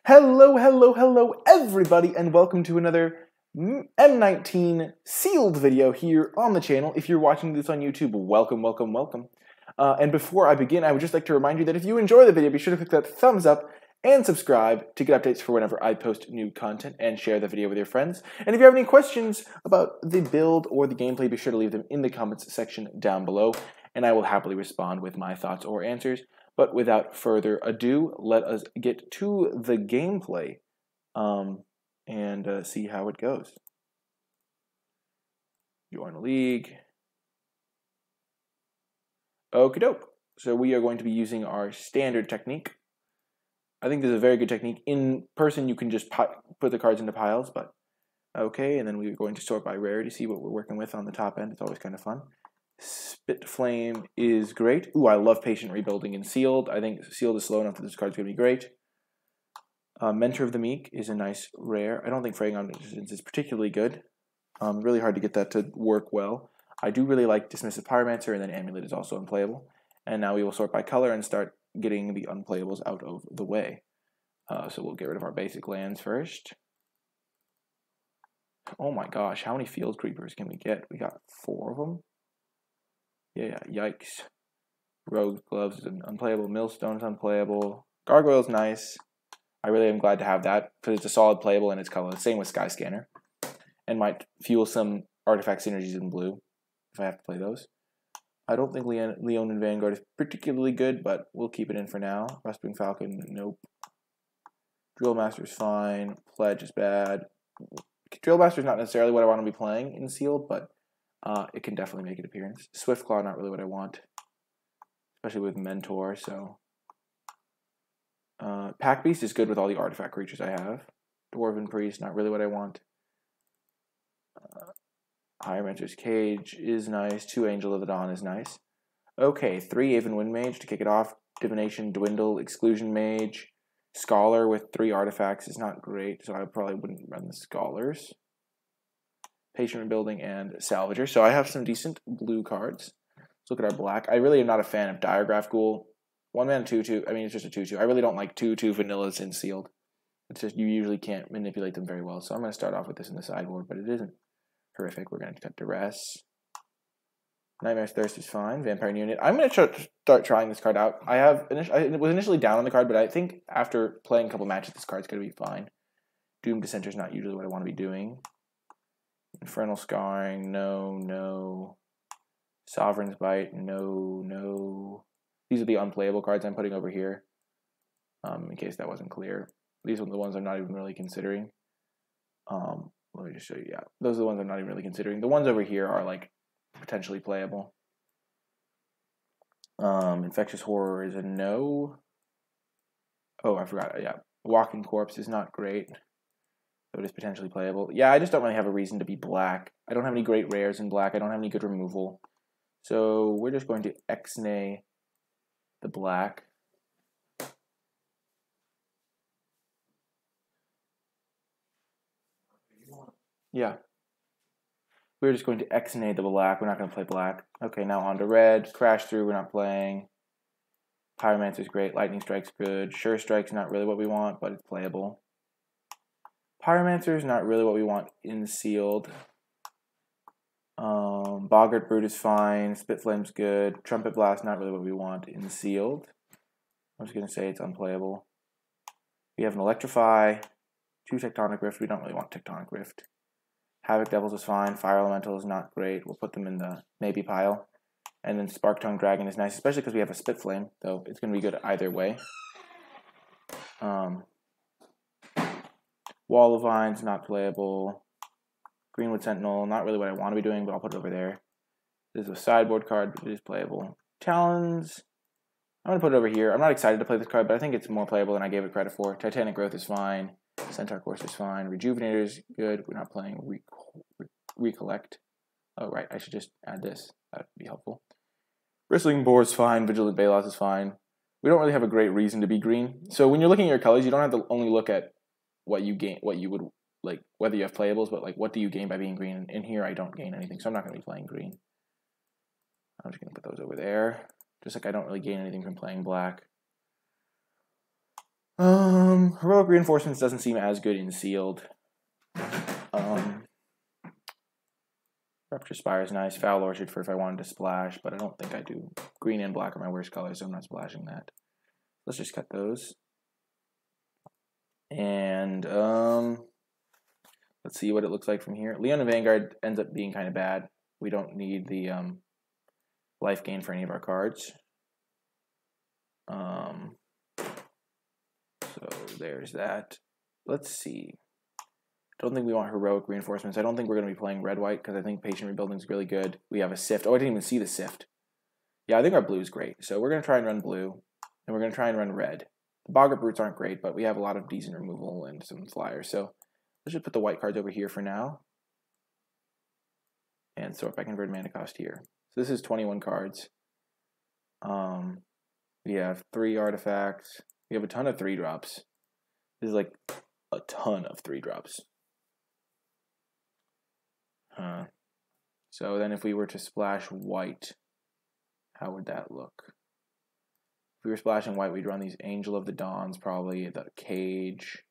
Hello everybody, and welcome to another M19 Sealed video here on the channel. If you're watching this on YouTube, welcome. And before I begin, I would just like to remind you that if you enjoy the video, be sure to click that thumbs up and subscribe to get updates for whenever I post new content, and share the video with your friends. And if you have any questions about the build or the gameplay, be sure to leave them in the comments section down below, and I will happily respond with my thoughts or answers. But without further ado, let us get to the gameplay and see how it goes. Join a league. Okie doke. So we are going to be using our standard technique. I think this is a very good technique. In person, you can just put the cards into piles, but okay. And then we're going to sort by rarity, see what we're working with on the top end. It's always kind of fun. Spit Flame is great. Ooh, I love Patient Rebuilding in Sealed. I think Sealed is slow enough that this card's going to be great. Mentor of the Meek is a nice rare. I don't think Fraying Omniscience is particularly good. Really hard to get that to work well. I do really like Dismissive Pyromancer, and then Amulet is also unplayable. And now we will sort by color and start getting the unplayables out of the way. So we'll get rid of our basic lands first. Oh my gosh, how many Field Creepers can we get? We got 4 of them. Yeah, yikes. Rogue Gloves is unplayable. Millstone is unplayable. Gargoyle's nice. I really am glad to have that, because it's a solid playable and it's colorless. Same with Sky Scanner. And might fuel some artifact synergies in blue, if I have to play those. I don't think Leonin Vanguard is particularly good, but we'll keep it in for now. Westwing Falcon, nope. Drillmaster is fine. Pledge is bad. Drillmaster is not necessarily what I want to be playing in Sealed, but it can definitely make an appearance. Swiftclaw, not really what I want, especially with Mentor. So Pack Beast is good with all the artifact creatures I have. Dwarven Priest, not really what I want. Hieromancer's Cage is nice. 2 Angel of the Dawn is nice. Okay, 3 Aven Wind Mage to kick it off. Divination, Dwindle, Exclusion Mage. Scholar with 3 artifacts is not great, so I probably wouldn't run the Scholars. Patient Rebuilding, and Salvager. So I have some decent blue cards. Let's look at our black. I really am not a fan of Diregraph Ghoul. 1-mana 2/2. I mean, it's just a 2/2. I really don't like 2/2 vanillas in Sealed. It's just you usually can't manipulate them very well. So I'm going to start off with this in the sideboard, but it isn't horrific. We're going to cut Duress. Nightmare's Thirst is fine. Vampire Unit. I'm going to start trying this card out. I was initially down on the card, but I think after playing a couple matches, this card's going to be fine. Doom Dissenter is not usually what I want to be doing. Infernal Scarring, no. Sovereign's Bite, no. These are the unplayable cards I'm putting over here, in case that wasn't clear. These are the ones I'm not even really considering. Let me just show you. Yeah, those are the ones I'm not even really considering. The ones over here are like potentially playable. Infectious Horror is a no. Oh, I forgot. Yeah, Walking Corpse is not great. So it is potentially playable. Yeah, I just don't really have a reason to be black. I don't have any great rares in black. I don't have any good removal. So we're just going to X-nay the black. Yeah. We're just going to X-nay the black. We're not going to play black. Okay, now on to red. Crash Through, we're not playing. Pyromancer's great. Lightning Strike's good. Sure Strike's not really what we want, but it's playable. Pyromancer is not really what we want in Sealed. Boggart Brute is fine. Spit Flame's good. Trumpet Blast, not really what we want in Sealed. I'm just going to say it's unplayable. We have an Electrify. 2 Tectonic Rift. We don't really want Tectonic Rift. Havoc Devils is fine. Fire Elemental is not great. We'll put them in the maybe pile. And then Spark Tongue Dragon is nice, especially because we have a Spit Flame, though it's going to be good either way. Wall of Vines, not playable. Greenwood Sentinel, not really what I want to be doing, but I'll put it over there. This is a sideboard card, but it is playable. Talons, I'm going to put it over here. I'm not excited to play this card, but I think it's more playable than I gave it credit for. Titanic Growth is fine. Centaur Course is fine. Rejuvenator is good. We're not playing Recollect. Oh, right, I should just add this. That would be helpful. Bristling Boar is fine. Vigilant Balos is fine. We don't really have a great reason to be green. So when you're looking at your colors, you don't have to only look at what you gain, what you would like, whether you have playables, but like what do you gain by being green? In here, I don't gain anything, so I'm not going to be playing green. I'm just going to put those over there. Just like I don't really gain anything from playing black. Heroic Reinforcements doesn't seem as good in Sealed. Rupture Spire is nice. Foul Orchard for if I wanted to splash, but I don't think I do. Green and black are my worst colors, so I'm not splashing that. Let's just cut those. And let's see what it looks like from here. Leon and Vanguard ends up being kind of bad. We don't need the life gain for any of our cards. So there's that. Let's see. I don't think we want Heroic Reinforcements. I don't think we're going to be playing red-white because I think Patient Rebuilding is really good. We have a Sift. Oh, I didn't even see the Sift. Yeah, I think our blue is great. So we're going to try and run blue, and we're going to try and run red. The Boggart Brutes aren't great, but we have a lot of decent removal and some flyers. So let's just put the white cards over here for now. And sort by converted mana cost here. So this is 21 cards. We have 3 artifacts. We have a ton of 3-drops. This is like a ton of 3-drops. So then if we were to splash white, how would that look? If we were splashing white, we'd run these Angel of the Dawns, probably the Cage,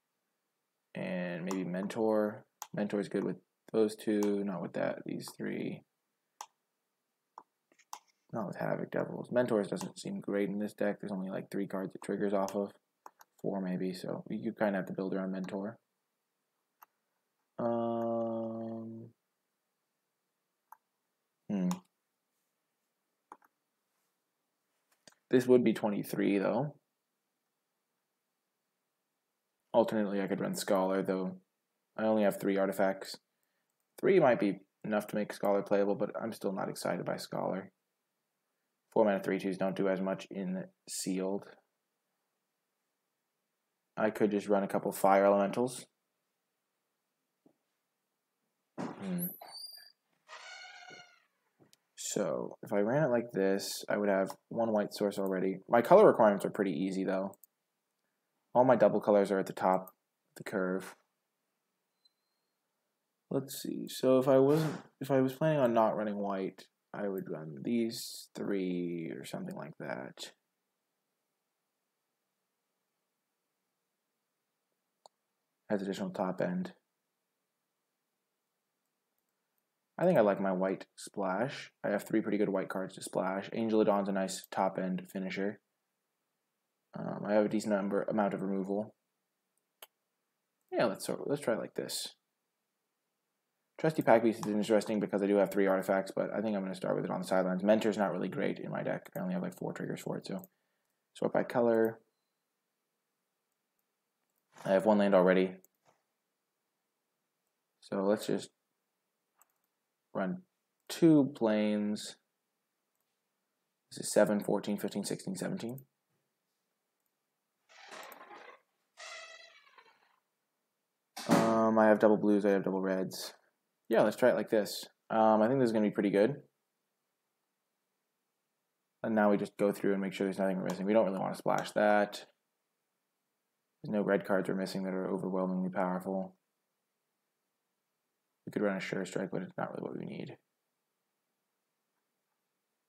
and maybe Mentor. Mentor is good with those 2, not with that, these 3. Not with Havoc Devils. Mentors doesn't seem great in this deck. There's only like 3 cards it triggers off of. 4 maybe, so you kind of have to build around Mentor. This would be 23 though. Alternately, I could run Scholar, though I only have 3 artifacts. 3 might be enough to make Scholar playable, but I'm still not excited by Scholar. 4 mana 3/2s don't do as much in Sealed. I could just run a couple Fire Elementals. So if I ran it like this, I would have 1 white source already. My color requirements are pretty easy though. All my double colors are at the top of the curve. Let's see. So if I was planning on not running white, I would run these 3 or something like that. Has additional top end. I think I like my white splash. I have 3 pretty good white cards to splash. Angel of Dawn's a nice top end finisher. I have a decent amount of removal. Yeah, let's try it like this. Trusty Pack Beast is interesting because I do have 3 artifacts, but I think I'm going to start with it on the sidelines. Mentor's not really great in my deck. I only have like 4 triggers for it, so sort by color. I have 1 land already. So let's just run 2 planes. This is 7, 14, 15, 16, 17. I have double blues, I have double reds. Yeah, let's try it like this. I think this is going to be pretty good. And now we just go through and make sure there's nothing we're missing. We don't really want to splash that. There's no red cards we're missing that are overwhelmingly powerful. We could run a Sure Strike, but it's not really what we need.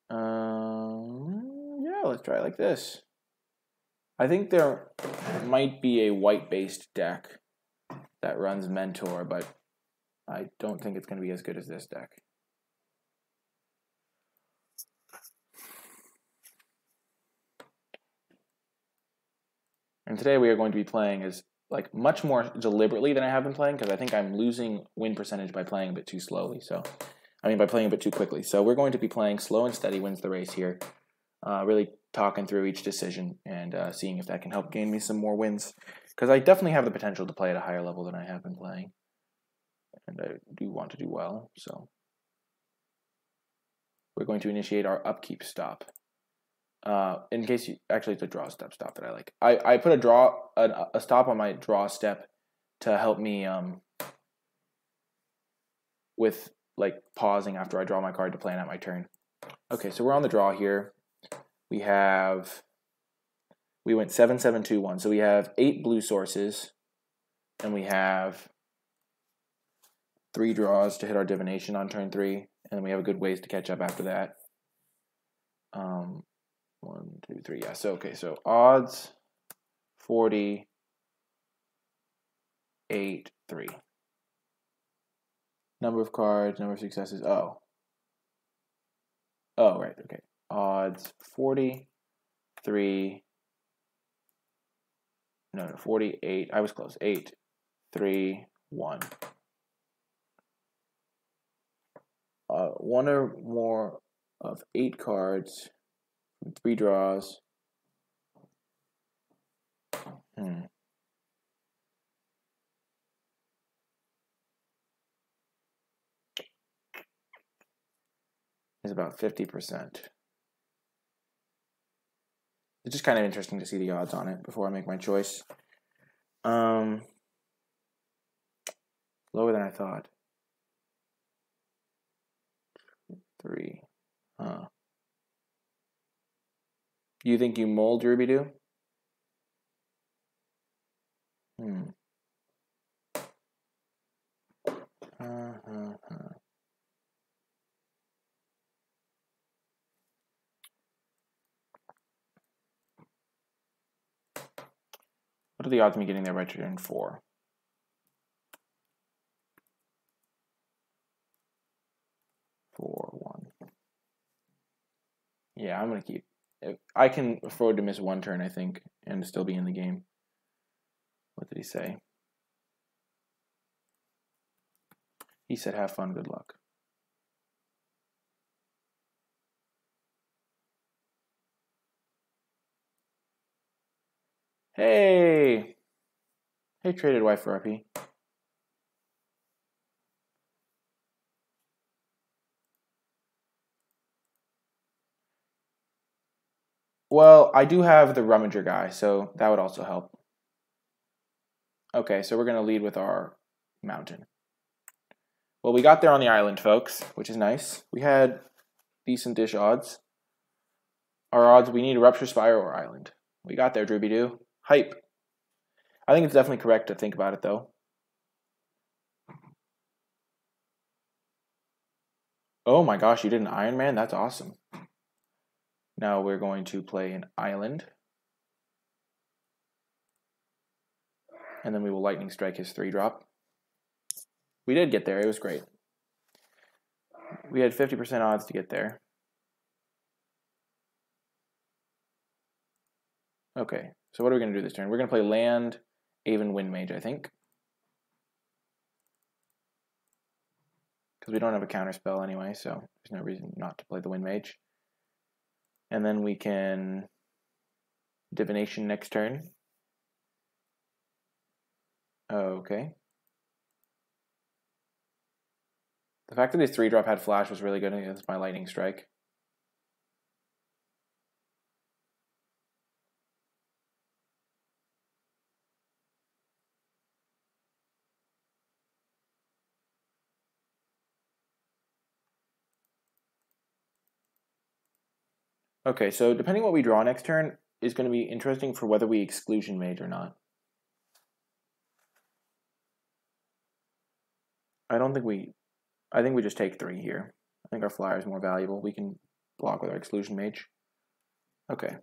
Yeah, let's try it like this. I think there might be a white-based deck that runs Mentor, but I don't think it's going to be as good as this deck. And today we are going to be playing as like much more deliberately than I have been playing, because I think I'm losing win percentage by playing a bit too slowly. By playing a bit too quickly. So we're going to be playing slow and steady wins the race here. Really talking through each decision and seeing if that can help gain me some more wins. Because I definitely have the potential to play at a higher level than I have been playing. And I do want to do well, so. We're going to initiate our upkeep stop. In case you, actually it's a draw step stop that I like. I put a stop on my draw step to help me with like pausing after I draw my card to plan out my turn. Okay, so we're on the draw here. We went 7, 7, 2, 1. So we have 8 blue sources, and we have 3 draws to hit our divination on turn 3, and then we have a good ways to catch up after that. 1, 2, 3. Yeah. So okay. So odds 40, 8, 3. Number of cards, number of successes. Oh, right, okay. Odds 40, 3. No, 48. I was close. 8, 3, 1. One or more of 8 cards from 3 draws. Is about 50%. It's just kind of interesting to see the odds on it before I make my choice. Lower than I thought. 3. You think you mold Ruby-Doo? What are the odds of me getting there by turn 4? 4, 1. Yeah, I'm going to keep. I can afford to miss 1 turn, I think, and still be in the game. What did he say? He said, have fun, good luck. Hey! Hey, traded wife for RP. Well, I do have the Rummager guy, so that would also help. Okay, so we're going to lead with our mountain. Well, we got there on the island, folks, which is nice. We had decent-ish odds. Our odds, we need a Rupture Spire or Island. We got there, Ruby-Doo. Hype. I think it's definitely correct to think about it, though. Oh my gosh, you did an Iron Man? That's awesome. Now we're going to play an Island. And then we will Lightning Strike his 3-drop. We did get there. It was great. We had 50% odds to get there. Okay, so what are we going to do this turn? We're going to play Land, Aven, Wind Mage, I think. Because we don't have a counterspell anyway, so there's no reason not to play the Wind Mage. And then we can Divination next turn. Okay. The fact that his 3-drop had Flash was really good against my Lightning Strike. Okay, so depending what we draw next turn is going to be interesting for whether we Exclusion Mage or not. I think we just take 3 here. I think our flyer is more valuable. We can block with our Exclusion Mage. Okay.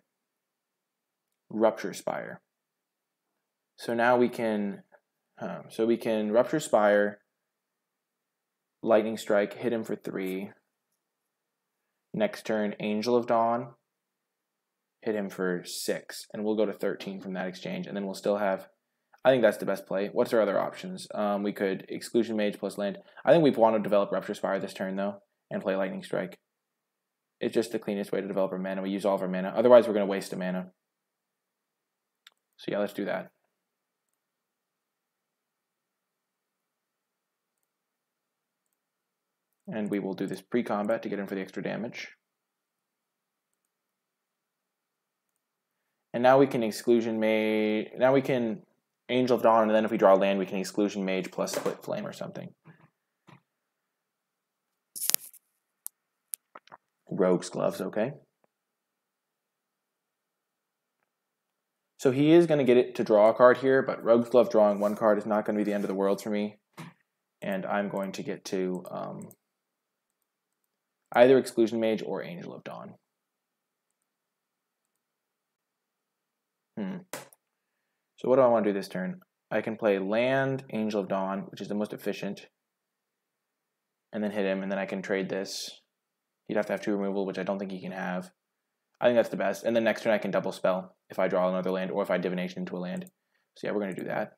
Rupture Spire. So now we can Rupture Spire, Lightning Strike, hit him for 3. Next turn, Angel of Dawn, hit him for 6, and we'll go to 13 from that exchange, and then we'll still have, I think that's the best play. What's our other options? We could Exclusion Mage plus land. I think we want to develop Rupture Spire this turn, though, and play Lightning Strike. It's just the cleanest way to develop our mana. We use all of our mana. Otherwise, we're going to waste a mana. So yeah, let's do that. And we will do this pre-combat to get in for the extra damage. And now we can Exclusion Mage. Now we can Angel of Dawn, and then if we draw land, we can Exclusion Mage plus Split Flame or something. Rogue's Gloves, okay. So he is going to get it to draw a card here, but Rogue's Glove drawing 1 card is not going to be the end of the world for me. And I'm going to get to either Exclusion Mage or Angel of Dawn. So what do I want to do this turn? I can play land, Angel of Dawn, which is the most efficient, and then hit him, and then I can trade this. He'd have to have 2 removal, which I don't think he can have. I think that's the best. And then next turn I can double spell if I draw another land or if I divination into a land. So yeah, we're going to do that.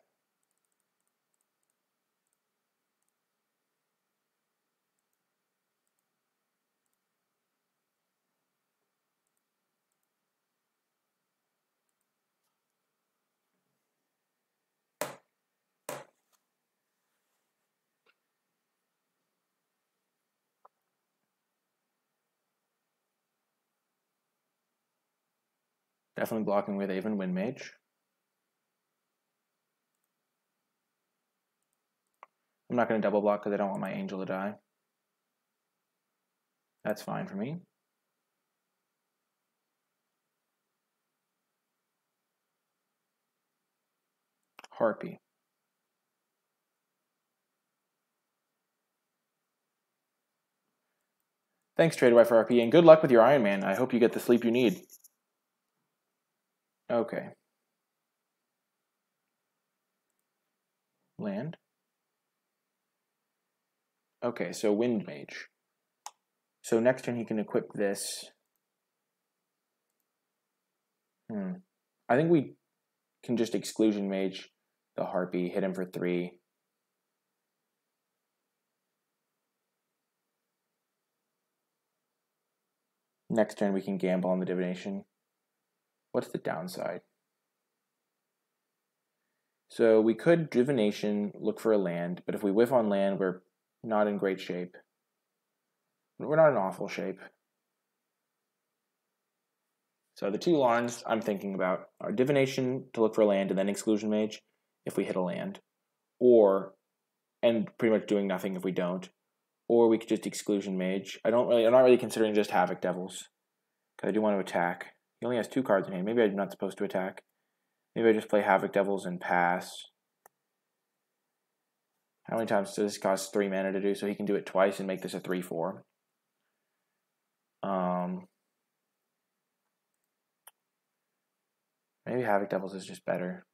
Definitely blocking with Aven Windmage. I'm not going to double block because I don't want my angel to die. That's fine for me. Harpy. Thanks, TradeWife for RP, and good luck with your Iron Man. I hope you get the sleep you need. Okay. Land. Okay, so Wind Mage. So next turn he can equip this. I think we can just Exclusion Mage the Harpy, hit him for 3. Next turn we can gamble on the divination. What's the downside? So we could divination, look for a land, but if we whiff on land, we're not in great shape. We're not in awful shape. So the 2 lines I'm thinking about are divination to look for a land and then Exclusion Mage if we hit a land. And pretty much doing nothing if we don't. Or we could just Exclusion Mage. I'm not really considering just Havoc Devils, because I do want to attack. He only has 2 cards in hand. Maybe I'm not supposed to attack. Maybe I just play Havoc Devils and pass. How many times does this cost 3 mana to do? So he can do it twice and make this a 3/4. Maybe Havoc Devils is just better.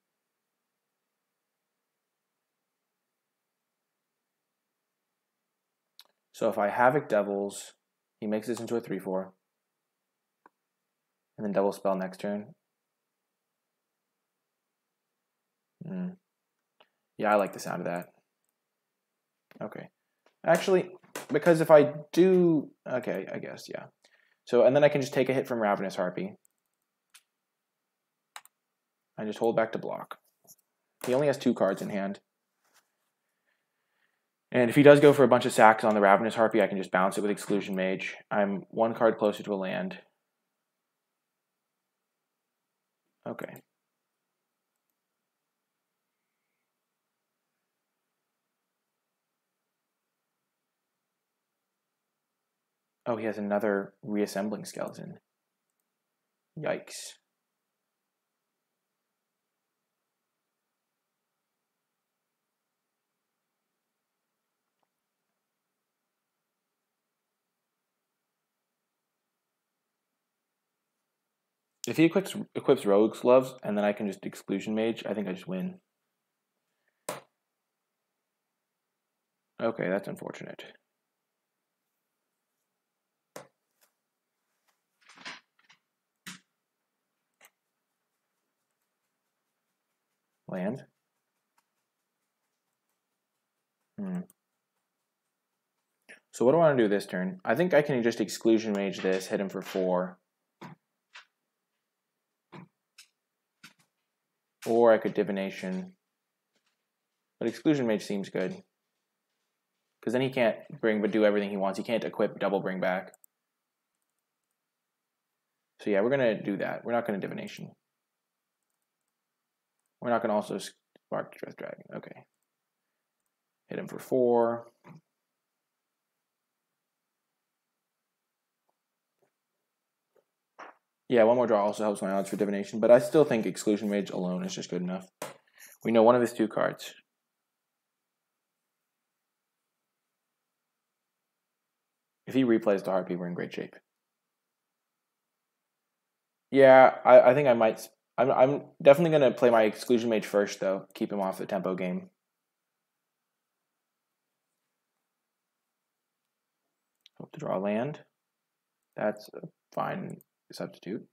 So if I Havoc Devils, he makes this into a 3/4. And then double spell next turn. Yeah, I like the sound of that. Okay. Actually, because if I do... Okay, I guess, yeah. So, and then I can just take a hit from Ravenous Harpy. I just hold back to block. He only has 2 cards in hand. And if he does go for a bunch of sacks on the Ravenous Harpy, I can just bounce it with Exclusion Mage. I'm 1 card closer to a land. Okay. Oh, he has another Reassembling Skeleton. Yikes. If he equips Rogue's Gloves, and then I can just Exclusion Mage, I think I just win. Okay, that's unfortunate. Land. So what do I want to do this turn? I think I can just Exclusion Mage this, hit him for 4. Or I could Divination. But Exclusion Mage seems good. Because then he can't do everything he wants. He can't equip double bring back. So yeah, we're going to do that. We're not going to Divination. We're not going to also Spark Dress Dragon. Okay. Hit him for 4. Yeah, 1 more draw also helps my odds for Divination, but I still think Exclusion Mage alone is just good enough. We know one of his 2 cards. If he replays the Harpy, we're in great shape. Yeah, I think I might I'm definitely going to play my Exclusion Mage first, though. Keep him off the tempo game. Hope to draw land. That's a fine substitute.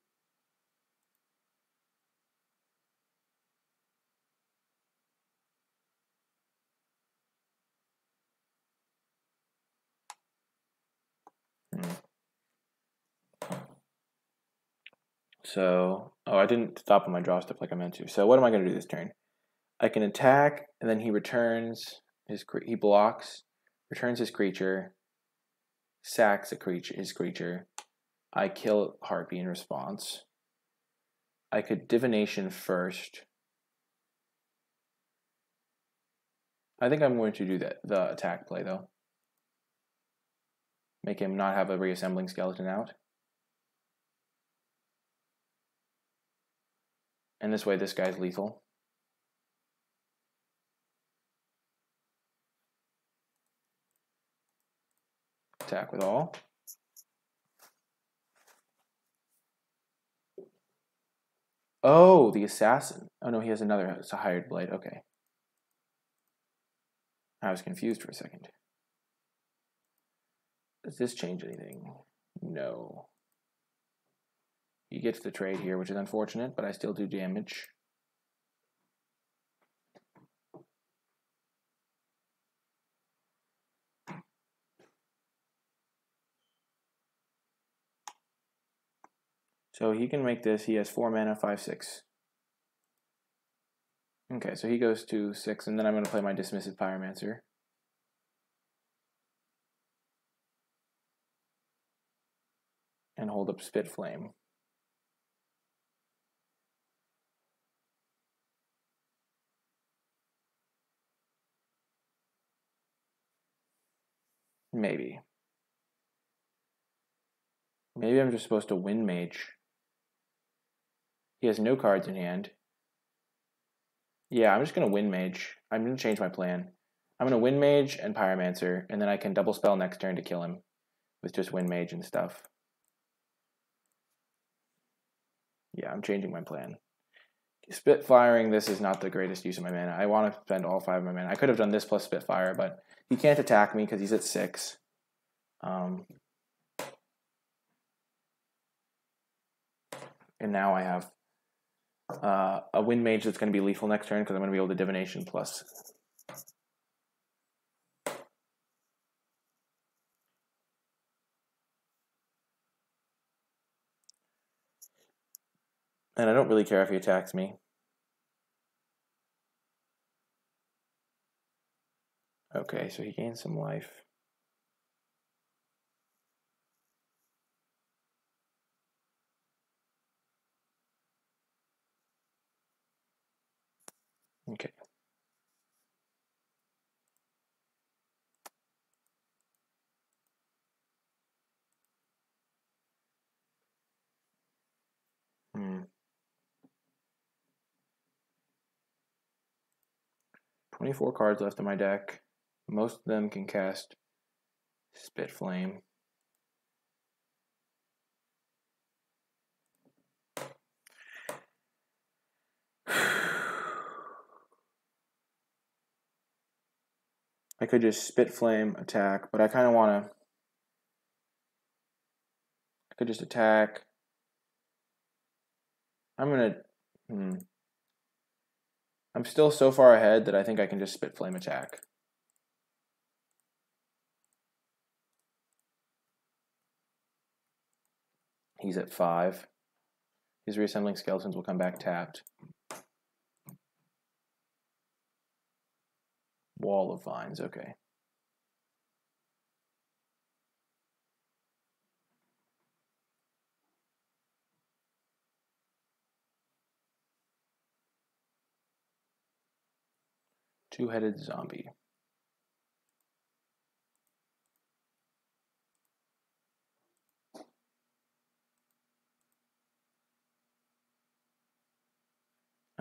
So, oh, I didn't stop on my draw step like I meant to. So what am I going to do this turn? I can attack, and then he returns he blocks, returns his creature, sacks his creature. I kill Harpy in response. I could Divination first. I think I'm going to do the attack play, though. Make him not have a reassembling skeleton out. And this way, this guy's lethal. Attack with all. Oh, the assassin. Oh no, he has another. It's a hired blade. Okay. I was confused for a second. Does this change anything? No. He gets the trade here, which is unfortunate, but I still do damage. So he can make this. He has 4 mana, 5/6. Okay, so he goes to 6, and then I'm going to play my Dismissive Pyromancer. And hold up Spit Flame. Maybe. Maybe I'm just supposed to Wind Mage. He has no cards in hand. Yeah, I'm just going to Wind Mage. I'm going to change my plan. I'm going to Wind Mage and Pyromancer, and then I can double spell next turn to kill him with just Wind Mage and stuff. Yeah, I'm changing my plan. Spitfiring this is not the greatest use of my mana. I want to spend all 5 of my mana. I could have done this plus Spitfire, but he can't attack me because he's at 6. And now I have a Wind Mage that's going to be lethal next turn because I'm going to be able to Divination plus. And I don't really care if he attacks me. Okay, so he gains some life. Okay. Hmm. 24 cards left in my deck. Most of them can cast Spit Flame. I could just Spit Flame, attack, but I kind of want to. I could just attack. I'm going to. I'm still so far ahead that I think I can just Spit Flame attack. He's at 5. His reassembling skeletons will come back tapped. Wall of Vines, okay. Two-headed zombie.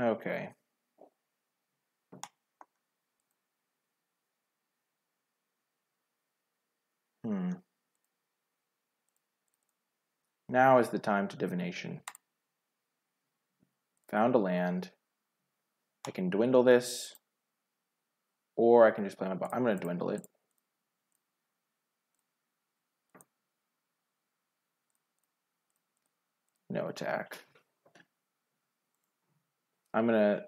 Okay. Now is the time to Divination. found a land. I can dwindle this, or I can just play my I'm going to dwindle it. No attack. I'm going to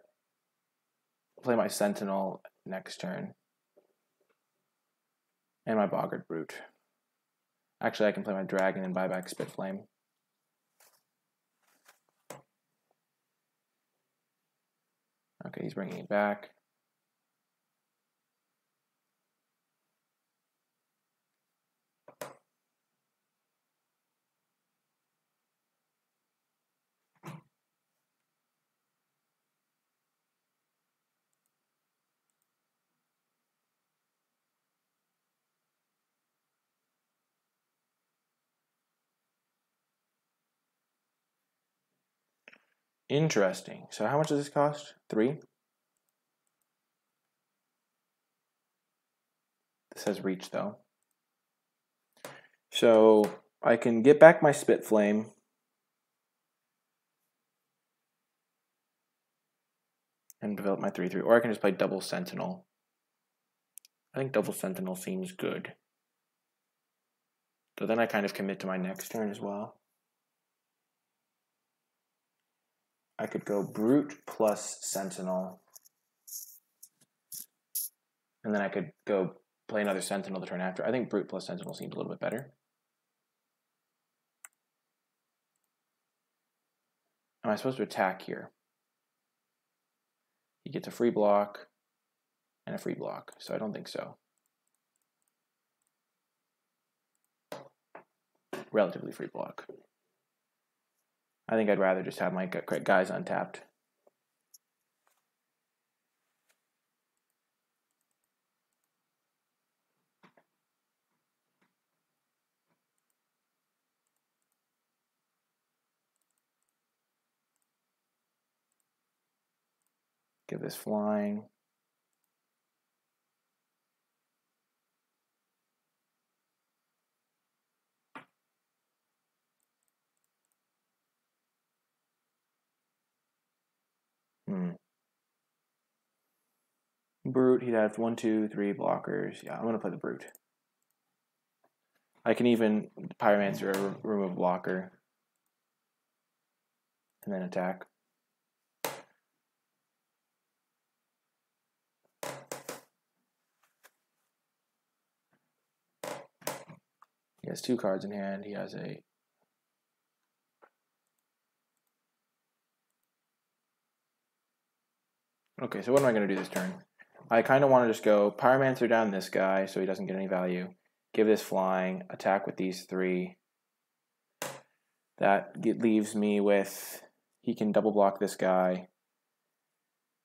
play my Sentinel next turn. And my Boggart Brute. Actually, I can play my Dragon and buy back Spitflame. Okay, he's bringing it back. Interesting. So how much does this cost? 3? This has reach though. So I can get back my Spitflame. And develop my 3/3. Or I can just play double Sentinel. I think double Sentinel seems good. So then I kind of commit to my next turn as well. I could go Brute plus Sentinel. And then I could go play another Sentinel the turn after. I think Brute plus Sentinel seems a little bit better. Am I supposed to attack here? He gets a free block and a free block, so I don't think so. Relatively free block. I think I'd rather just have my guys untapped. Give this flying. Brute, he'd have 1, 2, 3 blockers. Yeah, I'm going to play the Brute. I can even Pyromancer or remove blocker. And then attack. He has 2 cards in hand. He has a... Okay, so what am I going to do this turn? I kind of want to just go Pyromancer down this guy so he doesn't get any value. Give this flying. Attack with these 3. That leaves me with... He can double block this guy.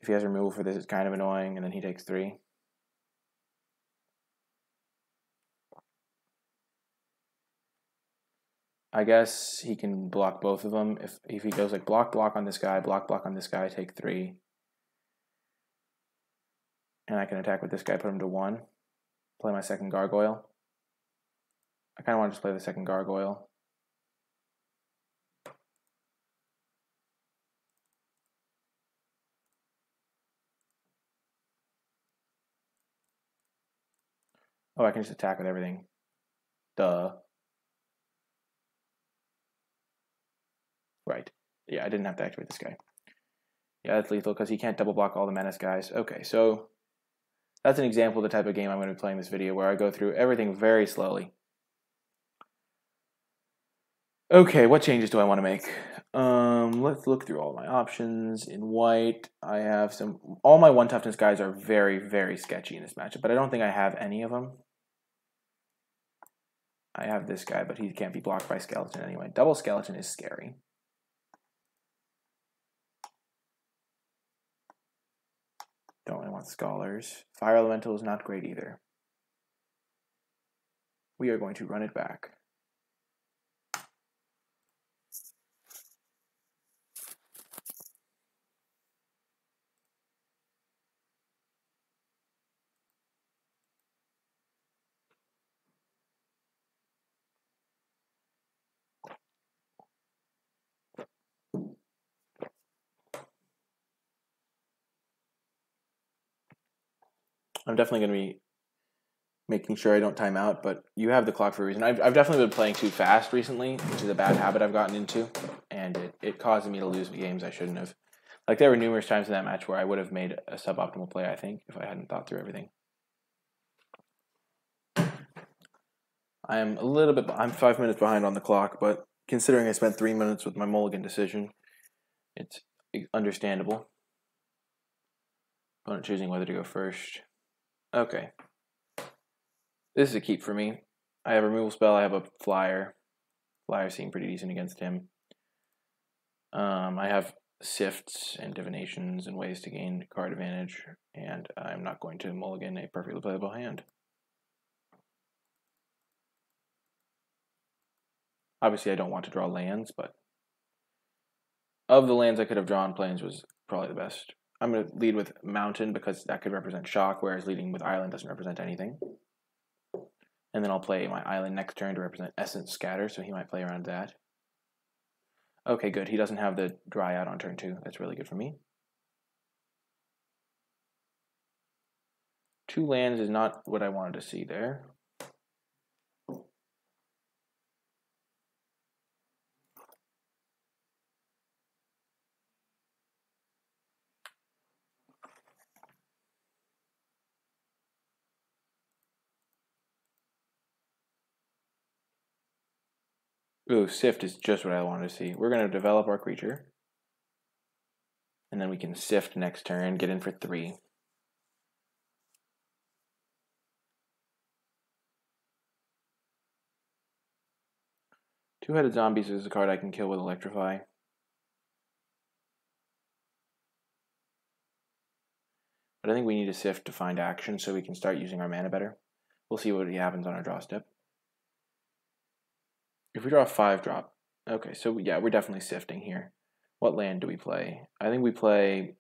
If he has removal for this, it's kind of annoying, and then he takes 3. I guess he can block both of them. If he goes like block on this guy, block on this guy, take 3. And I can attack with this guy, put him to 1. Play my second Gargoyle. I kind of want to just play the second Gargoyle. Oh, I can just attack with everything. Duh. Right. Yeah, I didn't have to activate this guy. Yeah, that's lethal because he can't double block all the menace guys. Okay, so that's an example of the type of game I'm going to be playing this video where I go through everything very slowly. Okay, what changes do I want to make? Let's look through all my options. In white, I have some... All my 1 toughness guys are very, very sketchy in this matchup, but I don't think I have any of them. I have this guy, but he can't be blocked by skeleton anyway. Double skeleton is scary. Don't really want scholars. Fire elemental is not great either. We are going to run it back. I'm definitely going to be making sure I don't time out, but you have the clock for a reason. I've definitely been playing too fast recently, which is a bad habit I've gotten into, and it caused me to lose games I shouldn't have. Like, there were numerous times in that match where I would have made a suboptimal play, I think, if I hadn't thought through everything. I'm 5 minutes behind on the clock, but considering I spent 3 minutes with my mulligan decision, it's understandable. Opponent choosing whether to go first. Okay. This is a keep for me. I have a removal spell, I have a flyer. Flyers seem pretty decent against him. I have sifts and divinations and ways to gain card advantage, and I'm not going to mulligan a perfectly playable hand. Obviously, I don't want to draw lands, but of the lands I could have drawn, Plains was probably the best. I'm going to lead with Mountain because that could represent shock, whereas leading with Island doesn't represent anything. And then I'll play my Island next turn to represent Essence Scatter, so he might play around that. Okay, good. He doesn't have the dry out on turn 2. That's really good for me. 2 lands is not what I wanted to see there. Ooh, Sift is just what I wanted to see. We're going to develop our creature. And then we can Sift next turn, get in for 3. Two-Headed Zombies is a card I can kill with Electrify. But I think we need a Sift to find action so we can start using our mana better. We'll see what happens on our draw step. If we draw a 5-drop, okay, so yeah, we're definitely sifting here. What land do we play? I think we play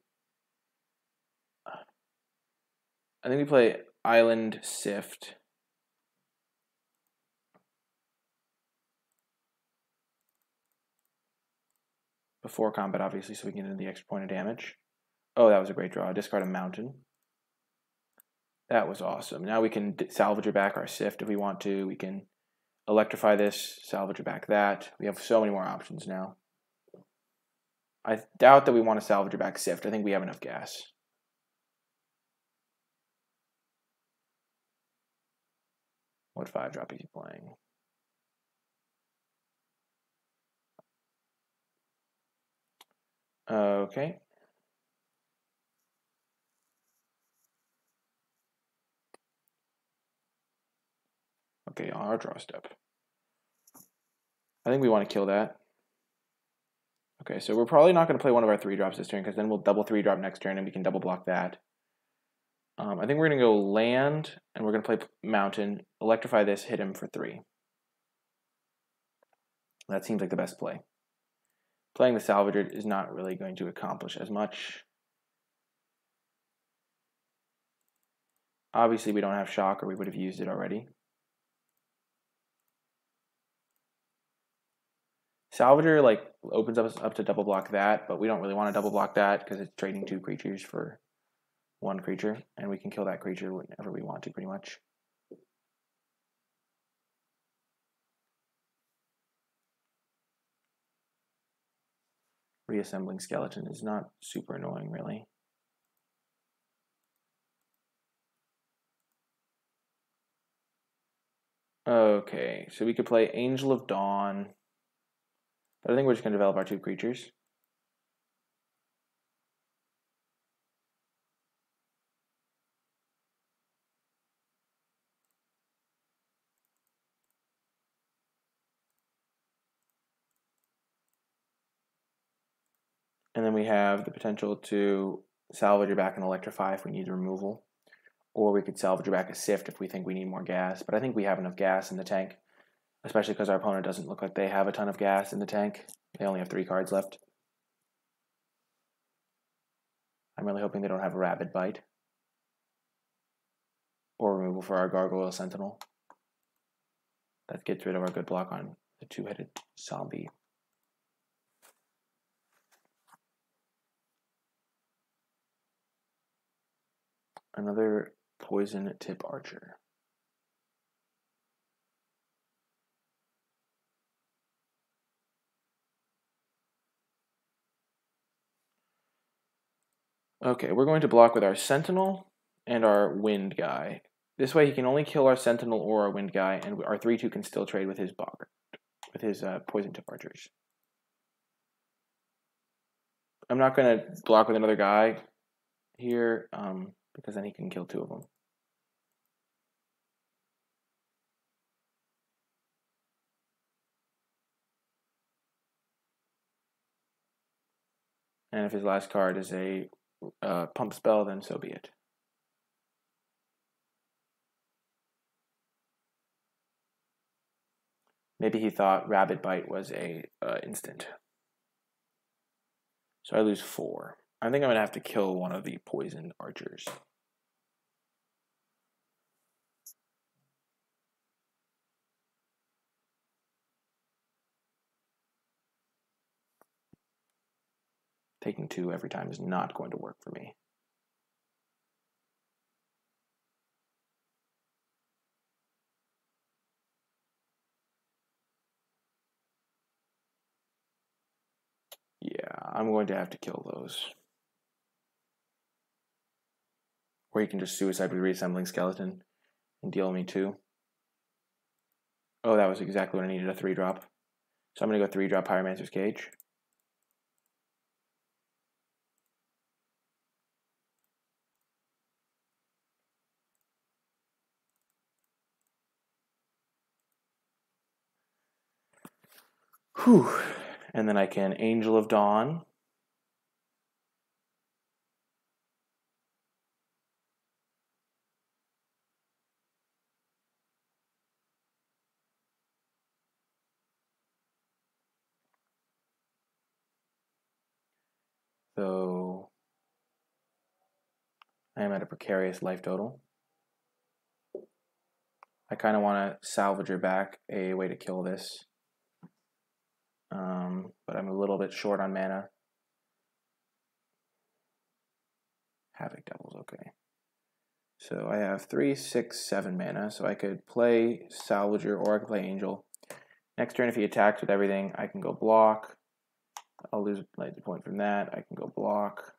Island Sift. Before combat, obviously, so we can get into the extra point of damage. Oh, that was a great draw. Discard a Mountain. That was awesome. Now we can salvage back our Sift if we want to. We can electrify this, salvage back that. We have so many more options now. I doubt that we want to salvage back Sift. I think we have enough gas. What 5-drop is he playing? Okay. Okay, on our draw step. I think we want to kill that. Okay, so we're probably not going to play one of our 3-drops this turn because then we'll double 3-drop next turn and we can double block that. I think we're going to go land and we're going to play Mountain, electrify this, hit him for 3. That seems like the best play. Playing the Salvager is not really going to accomplish as much. Obviously, we don't have shock or we would have used it already. Salvager like opens up to double block that, but we don't really want to double block that because it's trading 2 creatures for 1 creature, and we can kill that creature whenever we want to, pretty much. Reassembling Skeleton is not super annoying, really. Okay, so we could play Angel of Dawn, but I think we're just going to develop our 2 creatures. And then we have the potential to salvage her back and electrify if we need removal. Or we could salvage her back a Sift if we think we need more gas. But I think we have enough gas in the tank, especially because our opponent doesn't look like they have a ton of gas in the tank. They only have 3 cards left. I'm really hoping they don't have a Rabid Bite. Or removal for our Gargoyle Sentinel. That gets rid of our good block on the 2-headed zombie. Another poison tip archer. Okay, we're going to block with our sentinel and our wind guy. This way he can only kill our sentinel or our wind guy, and our 3/2 can still trade with his poison tip archers. I'm not going to block with another guy here because then he can kill 2 of them. And if his last card is a pump spell, then so be it. Maybe he thought Rabid Bite was a instant. So I lose 4. I think I'm going to have to kill one of the poison archers. Taking 2 every time is not going to work for me. Yeah, I'm going to have to kill those. Or he can just suicide with Reassembling Skeleton and deal me 2. Oh, that was exactly what I needed, a 3-drop. So I'm going to go 3-drop Pyromancer's Cage. Whew. And then I can Angel of Dawn. So I am at a precarious life total. I kind of want to Salvager back a way to kill this. But I'm a little bit short on mana. Havoc Devil's okay. So I have 3, 6, 7 mana, so I could play Salvager or I could play Angel. Next turn, if he attacks with everything, I can go block. I'll lose a light point from that. I can go block.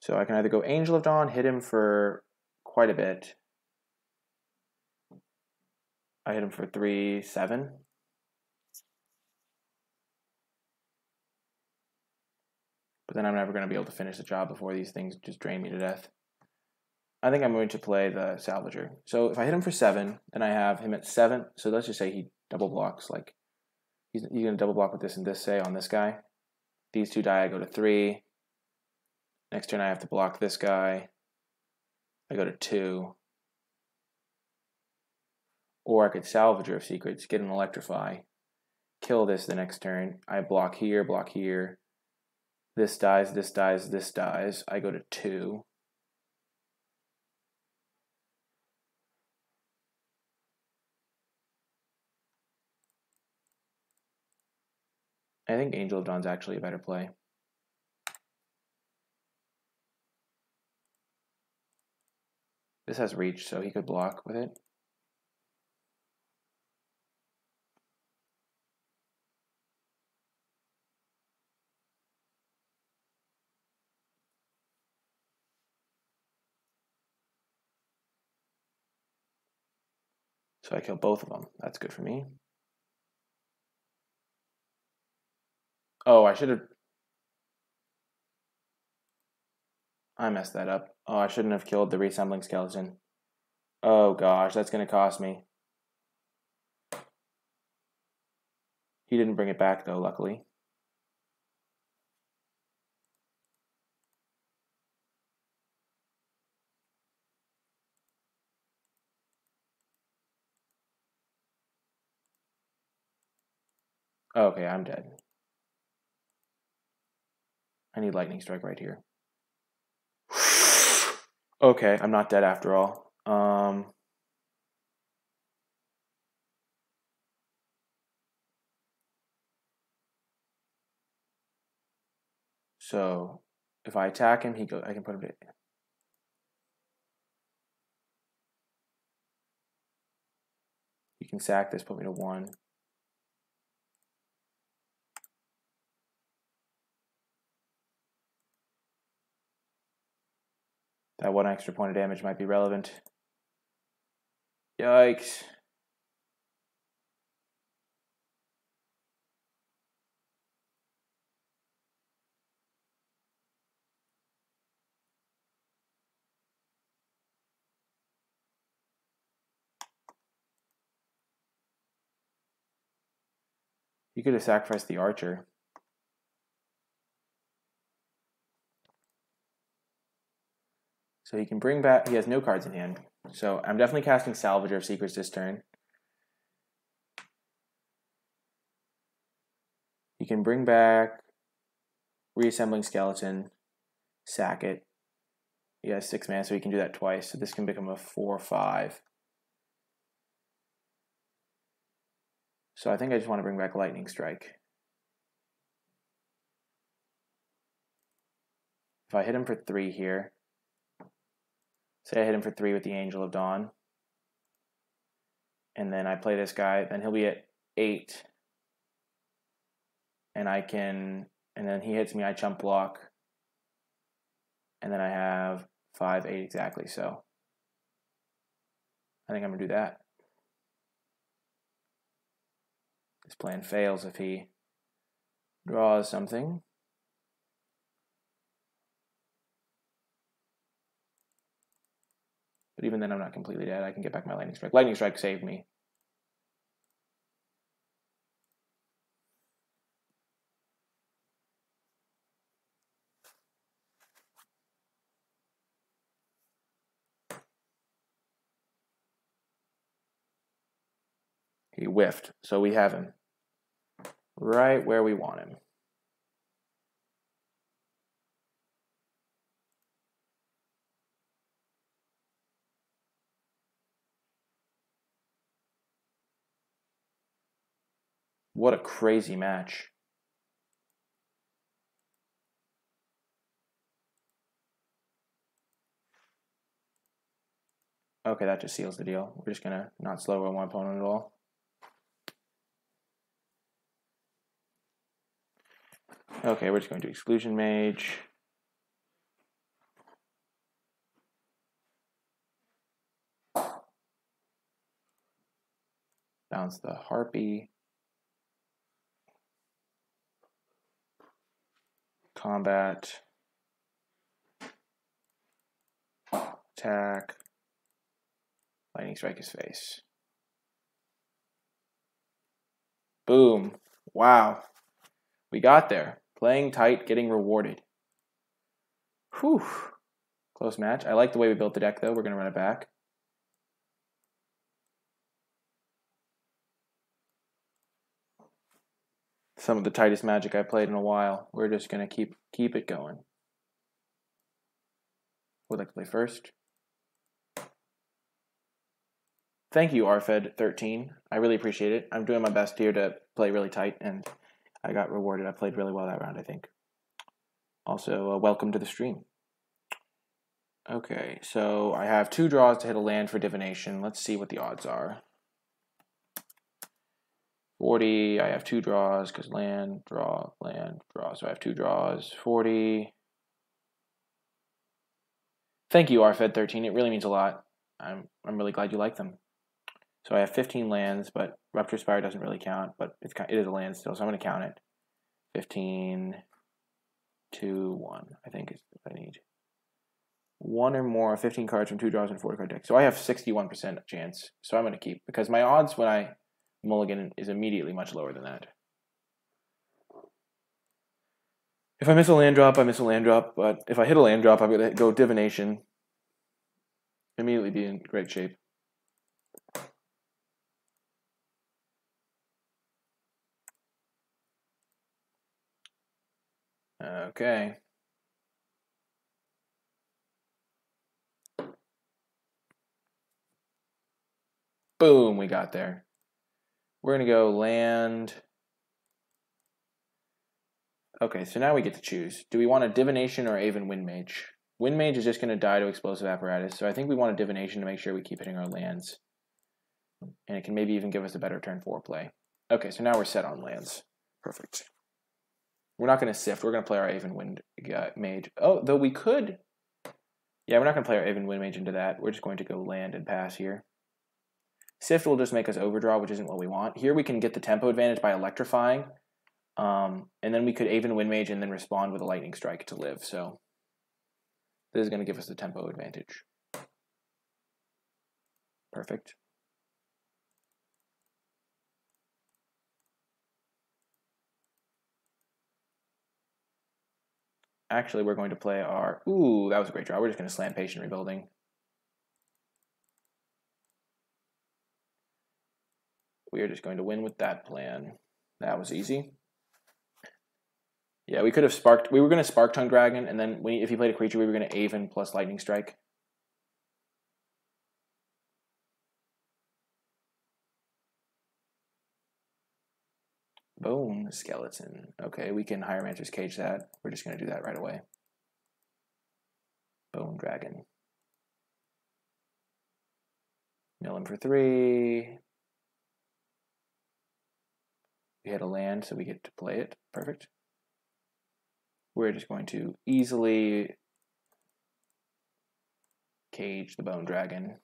So I can either go Angel of Dawn, hit him for quite a bit. I hit him for 3, 7. But then I'm never going to be able to finish the job before these things just drain me to death. I think I'm going to play the Salvager. So if I hit him for 7, then I have him at 7. So let's just say he double blocks. Like he's going to double block with this and this, say, on this guy. These 2 die, I go to 3. Next turn I have to block this guy. I go to 2. Or I could Salvager of Secrets, get an Electrify, kill this the next turn. I block here, block here. This dies, this dies, this dies. I go to 2. I think Angel of Dawn's actually a better play. This has reach, so he could block with it. So I kill both of them. That's good for me. Oh, I should have... I messed that up. Oh, I shouldn't have killed the Reassembling Skeleton. Oh gosh, that's going to cost me. He didn't bring it back though, luckily. Okay, I'm dead. I need Lightning Strike right here. Okay, I'm not dead after all. So if I attack him, I can put him to... You can sack this, put me to 1. That 1 extra point of damage might be relevant. Yikes. You could have sacrificed the archer. So he can bring back... He has no cards in hand. So I'm definitely casting Salvager of Secrets this turn. He can bring back Reassembling Skeleton, sack it. He has 6 mana, so he can do that twice. So this can become a 4/5. So I think I just want to bring back Lightning Strike. If I hit him for 3 here, say I hit him for 3 with the Angel of Dawn, and then I play this guy, then he'll be at 8. And then he hits me, I chump block. And then I have 5, 8 exactly, so I think I'm going to do that. This plan fails if he draws something. But even then I'm not completely dead. I can get back my Lightning Strike. Lightning Strike saved me. He whiffed, so we have him right where we want him. What a crazy match. Okay, that just seals the deal. We're just going to not slow roll my opponent at all. Okay, we're just going to Exclusion Mage. Bounce the Harpy. Combat. Attack. Lightning Strike his face. Boom. Wow. We got there. Playing tight, getting rewarded. Whew. Close match. I like the way we built the deck, though. We're going to run it back. Some of the tightest Magic I've played in a while. We're just going to keep it going. Would like to play first. Thank you, RFED13. I really appreciate it. I'm doing my best here to play really tight, and I got rewarded. I played really well that round, I think. Also, welcome to the stream. Okay, so I have 2 draws to hit a land for divination. Let's see what the odds are. 40, I have 2 draws because land, draw, so I have 2 draws. 40. Thank you, RFED13. It really means a lot. I'm really glad you like them. So I have 15 lands, but Rupture Spire doesn't really count, but it is a land still, so I'm going to count it. 15, 2, 1, I think is what I need. 1 or more, 15 cards from 2 draws and 40 card deck. So I have 61% chance, so I'm going to keep, because my odds when I mulligan is immediately much lower than that. If I miss a land drop, I miss a land drop, but if I hit a land drop, I'm going to go Divination. Immediately be in great shape. Okay. Boom, we got there. We're going to go land. Okay, so now we get to choose. Do we want a divination or Aven Wind Mage? Wind Mage is just going to die to explosive apparatus, so I think we want a divination to make sure we keep hitting our lands. And it can maybe even give us a better turn 4 play. Okay, so now we're set on lands. Perfect. We're not going to sift. We're going to play our Aven Wind Mage. Oh, though we could... Yeah, we're not going to play our Aven Wind Mage into that. We're just going to go land and pass here. Sift will just make us overdraw, which isn't what we want. Here we can get the tempo advantage by electrifying. And then we could Aven Wind Mage and then respond with a Lightning Strike to live. So this is going to give us the tempo advantage. Perfect. Actually, we're going to play our... Ooh, that was a great draw. We're just going to slam Patient Rebuilding. We are just going to win with that plan. That was easy. Yeah, we could have sparked... We were going to Spark Tongue Dragon, and then if he played a creature, we were going to Aven plus Lightning Strike. Boom, Skeleton. Okay, we can Hieromancer's Cage that. We're just going to do that right away. Bone Dragon. Mill him for 3. We hit a land, so we get to play it. Perfect. We're just going to easily cage the Bone Dragon.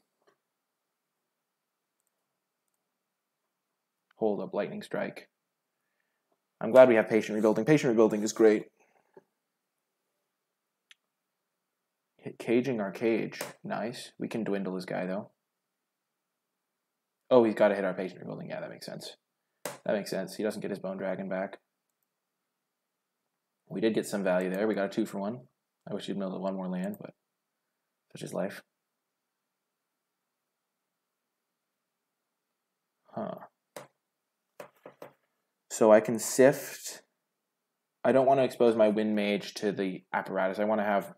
Hold up Lightning Strike. I'm glad we have Patient Rebuilding. Patient Rebuilding is great. Caging our cage. Nice. We can dwindle this guy, though. Oh, he's got to hit our Patient Rebuilding. Yeah, that makes sense. That makes sense. He doesn't get his Bone Dragon back. We did get some value there. We got a 2 for 1. I wish he'd milled 1 more land, but such is life. Huh. So I can sift. I don't want to expose my Wind Mage to the apparatus. I want to have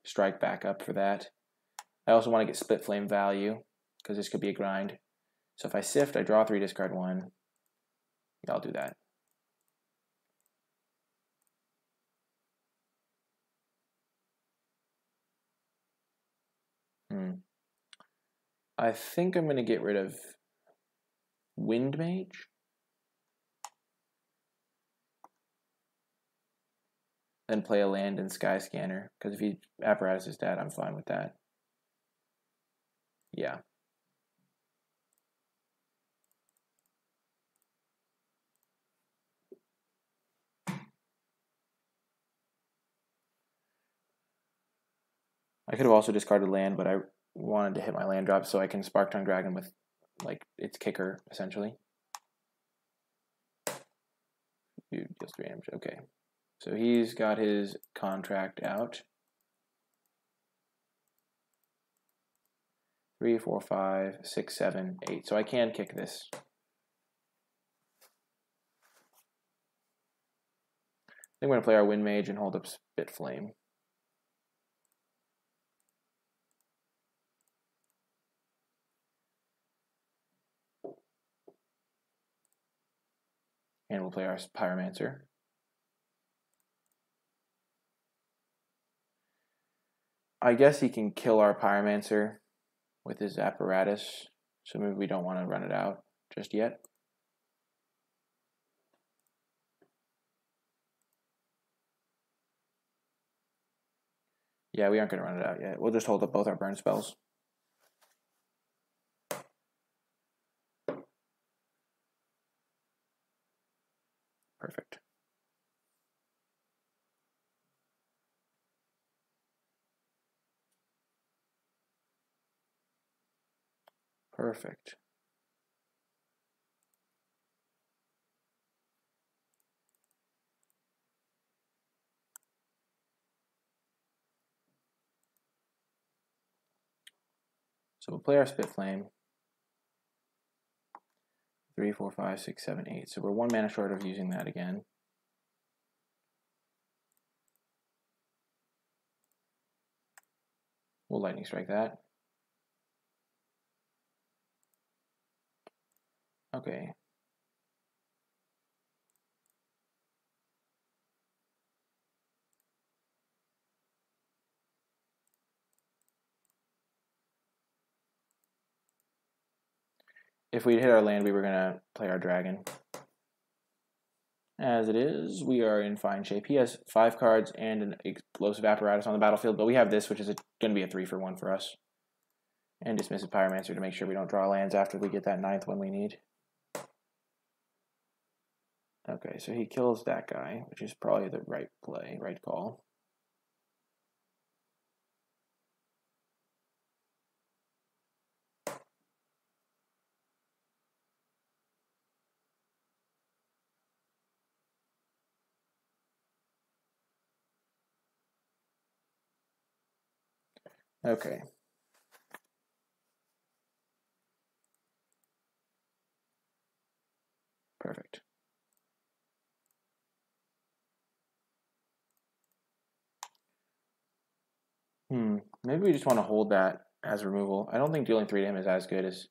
strike backup for that. I also want to get Split Flame value, because this could be a grind. So if I sift, I draw 3, discard 1. Yeah, I'll do that. I think I'm going to get rid of Wind Mage. Then play a land in Sky Scanner, because if he apparatus is dead, I'm fine with that. Yeah. I could have also discarded land, but I wanted to hit my land drop so I can Spark Tongue Dragon with, like, its kicker, essentially. Dude, deals 3 damage. Okay. So he's got his contract out. 3, 4, 5, 6, 7, 8. So I can kick this. I think we're going to play our Wind Mage and hold up Spit Flame. And we'll play our Pyromancer. I guess he can kill our Pyromancer with his apparatus, so maybe we don't want to run it out just yet. Yeah, we aren't going to run it out yet. We'll just hold up both our burn spells. Perfect. Perfect. So we'll play our Spit Flame. 3, 4, 5, 6, 7, 8. So we're 1 mana short of using that again. We'll Lightning Strike that. Okay. if we hit our land, we were going to play our dragon. As it is, we are in fine shape. He has 5 cards and an explosive apparatus on the battlefield, but we have this, which is going to be a 3-for-1 for us. And dismissive pyromancer to make sure we don't draw lands after we get that 9th one we need. Okay, so he kills that guy, which is probably the right play, right call. Okay. Perfect. Maybe we just want to hold that as removal. I don't think dealing 3 to him is as good as,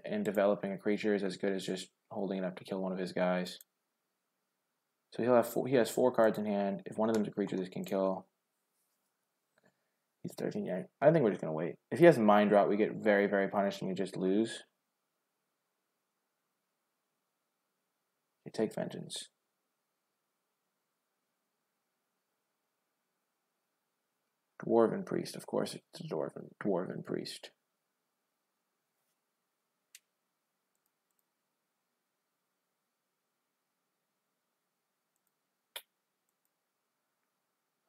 and developing a creature is as good as just holding it up to kill one of his guys. So he'll have he has 4 cards in hand. If one of them is a creature, this can kill. He's 13. Yeah, I think we're just gonna wait. If he has Mind Rot, we get very, very punished and we just lose. You take Vengeance. Dwarven Priest, of course it's a Dwarven Priest.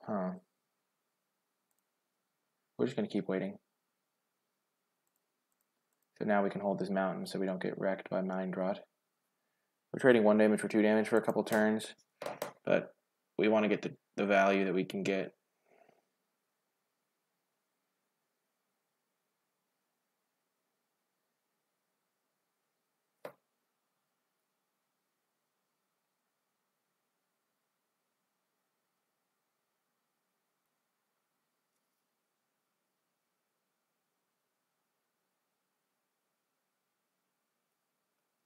Huh. We're just going to keep waiting. So now we can hold this mountain so we don't get wrecked by Mind Rot. We're trading 1 damage for 2 damage for a couple turns, but we want to get the value that we can get.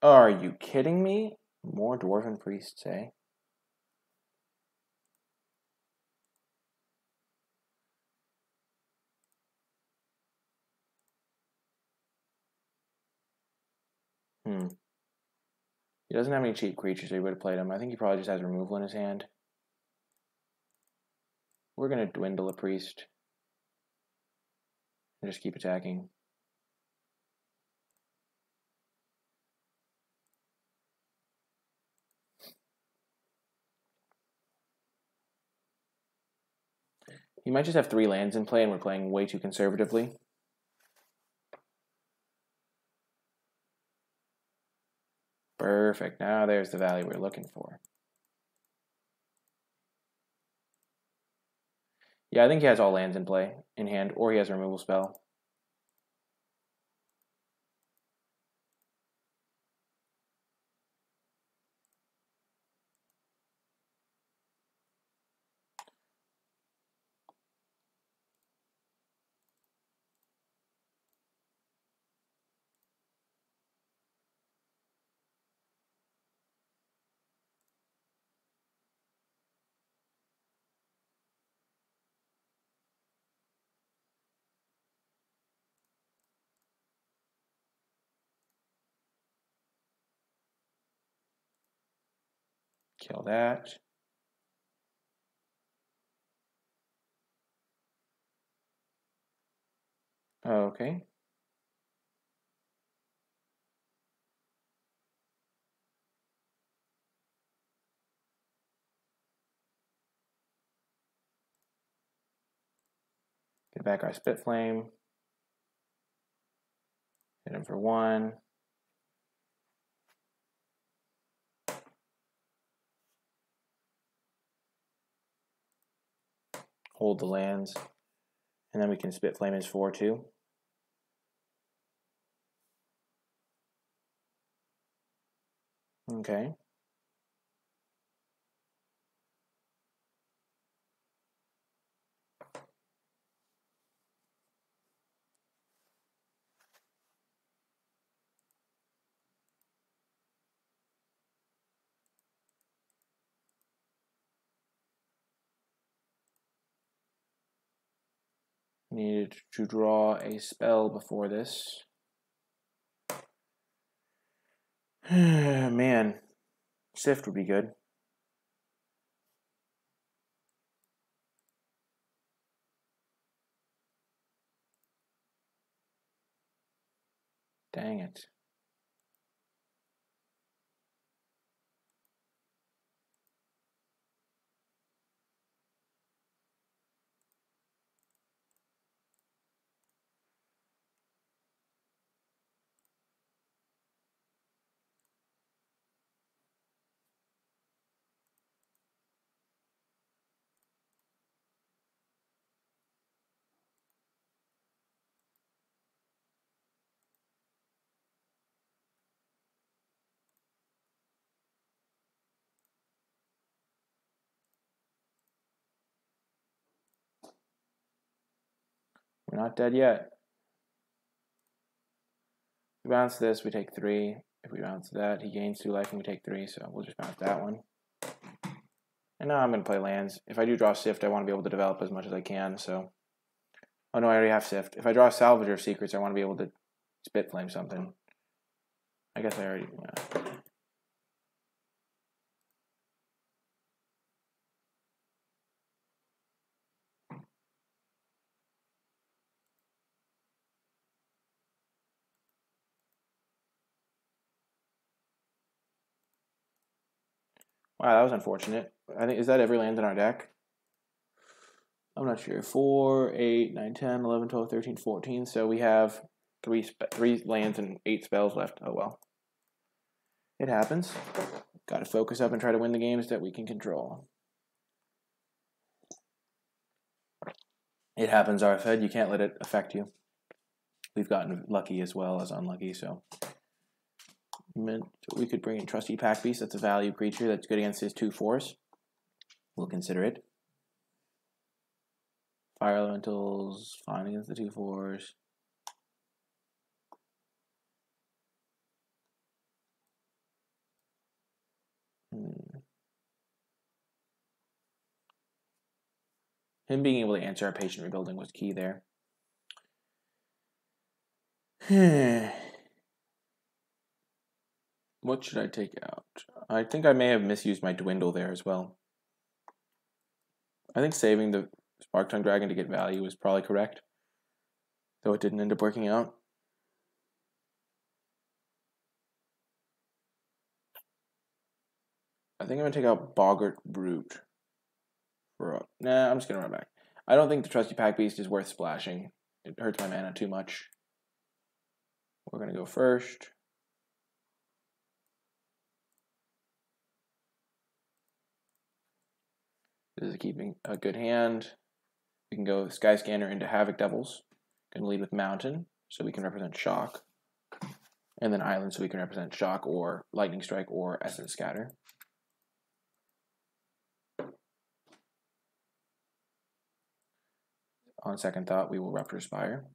Are you kidding me? More Dwarven Priests, eh? He doesn't have any cheap creatures, so he would have played him. I think he probably just has removal in his hand. We're going to dwindle a priest and just keep attacking. He might just have 3 lands in play and we're playing way too conservatively. Perfect. Now there's the value we're looking for. Yeah, I think he has all lands in play in hand, or he has a removal spell. Kill that. Okay. Get back our Spit Flame. Hit him for 1. Hold the lands. And then we can Spit Flame his 4 too. Okay. Needed to draw a spell before this. Man, Sift would be good. Dang it. We're not dead yet. If we bounce this, we take 3. If we bounce that, he gains 2 life and we take 3, so we'll just bounce that one. And now I'm going to play lands. If I do draw Sift, I want to be able to develop as much as I can, so... Oh no, I already have Sift. If I draw Salvager of Secrets, I want to be able to spit flame something. I guess I already... Yeah. Wow, that was unfortunate. I think, is that every land in our deck? I'm not sure. 4, 8, 9, 10, 11, 12, 13, 14. So we have 3 lands and 8 spells left. Oh well. It happens. Got to focus up and try to win the games that we can control. It happens, RFed. You can't let it affect you. We've gotten lucky as well as unlucky, so... We could bring in Trusty Pack Beast. That's a value creature that's good against his 2/4s. We'll consider it. Fire Elementals, fine against the 2/4s. Him being able to answer our Patient Rebuilding was key there. What should I take out? I think I may have misused my Dwindle there as well. I think saving the Spark Tongue Dragon to get value was probably correct, though it didn't end up working out. I think I'm going to take out Boggart Brute. Nah, I'm just going to run back. I don't think the Trusty Pack Beast is worth splashing. It hurts my mana too much. We're going to go first. This is keeping a good hand. We can go Sky Scanner into Havoc Devils. Going to lead with Mountain, so we can represent Shock. And then Island, so we can represent Shock or Lightning Strike or Essence Scatter. On second thought, we will Rupture Spire.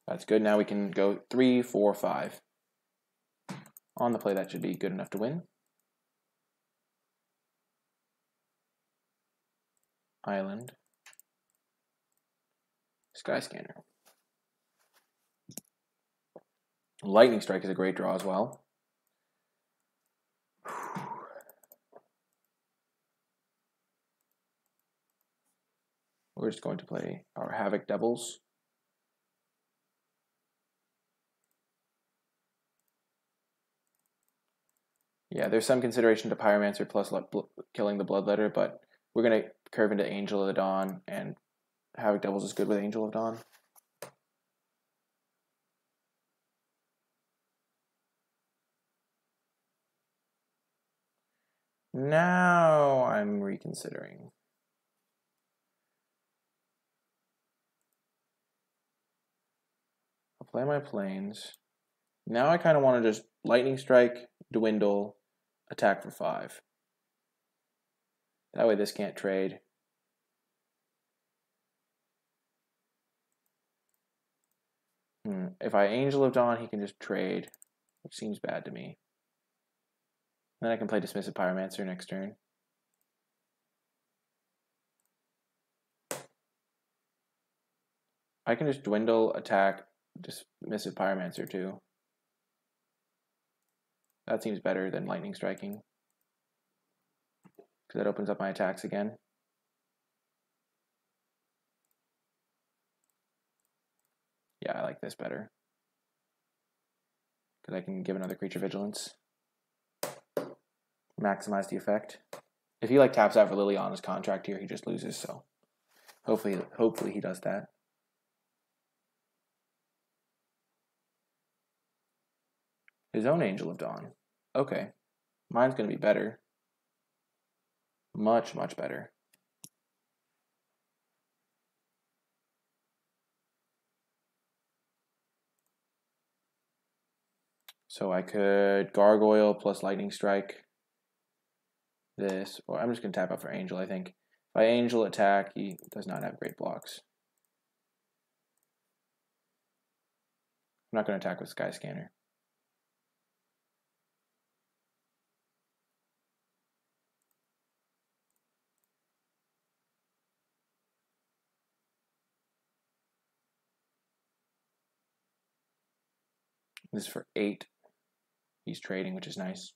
That's good. Now we can go 3, 4, 5. On the play, that should be good enough to win. Island. Sky Scanner. Lightning Strike is a great draw as well. We're just going to play our Havoc Devils. Yeah, there's some consideration to Pyromancer plus killing the Bloodletter, but we're going to curve into Angel of the Dawn, and Havoc Devils is good with Angel of Dawn. Now I'm reconsidering. I'll play my planes. Now I kind of want to just Lightning Strike, Dwindle, attack for 5. That way this can't trade. If I Angel of Dawn, he can just trade, which seems bad to me. Then I can play Dismissive Pyromancer next turn. I can just dwindle, attack, just miss a Pyromancer too. That seems better than lightning striking, because that opens up my attacks again. Yeah, I like this better, because I can give another creature vigilance. Maximize the effect. If he like taps out for Liliana's contract here, he just loses, so hopefully he does that. His own Angel of Dawn. Okay. Mine's going to be better. Much, much better. So I could Gargoyle plus Lightning Strike this, or I'm just going to tap out for Angel, I think. If I Angel attack, he does not have great blocks. I'm not going to attack with Sky Scanner. This is for 8. He's trading, which is nice.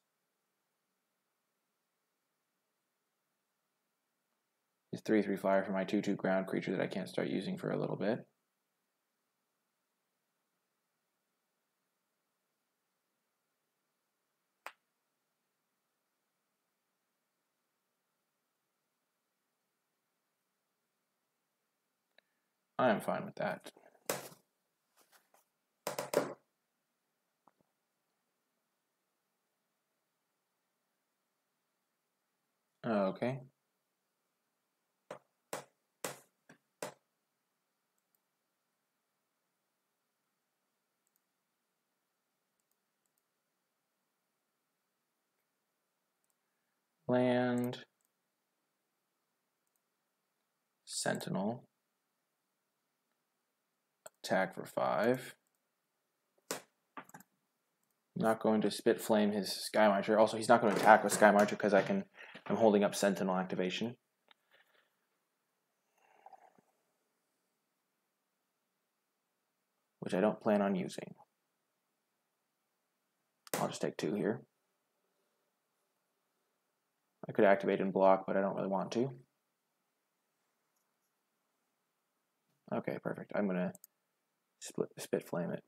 His 3/3 flyer for my 2/2 ground creature that I can't start using for a little bit. I am fine with that. Okay. Land. Sentinel. Attack for 5. I'm not going to Spit Flame his Sky Marcher. Also, he's not going to attack with Sky Marcher because I'm holding up Sentinel activation. Which I don't plan on using. I'll just take 2 here. I could activate and block, but I don't really want to. Okay, perfect. I'm going to Spit Flame it.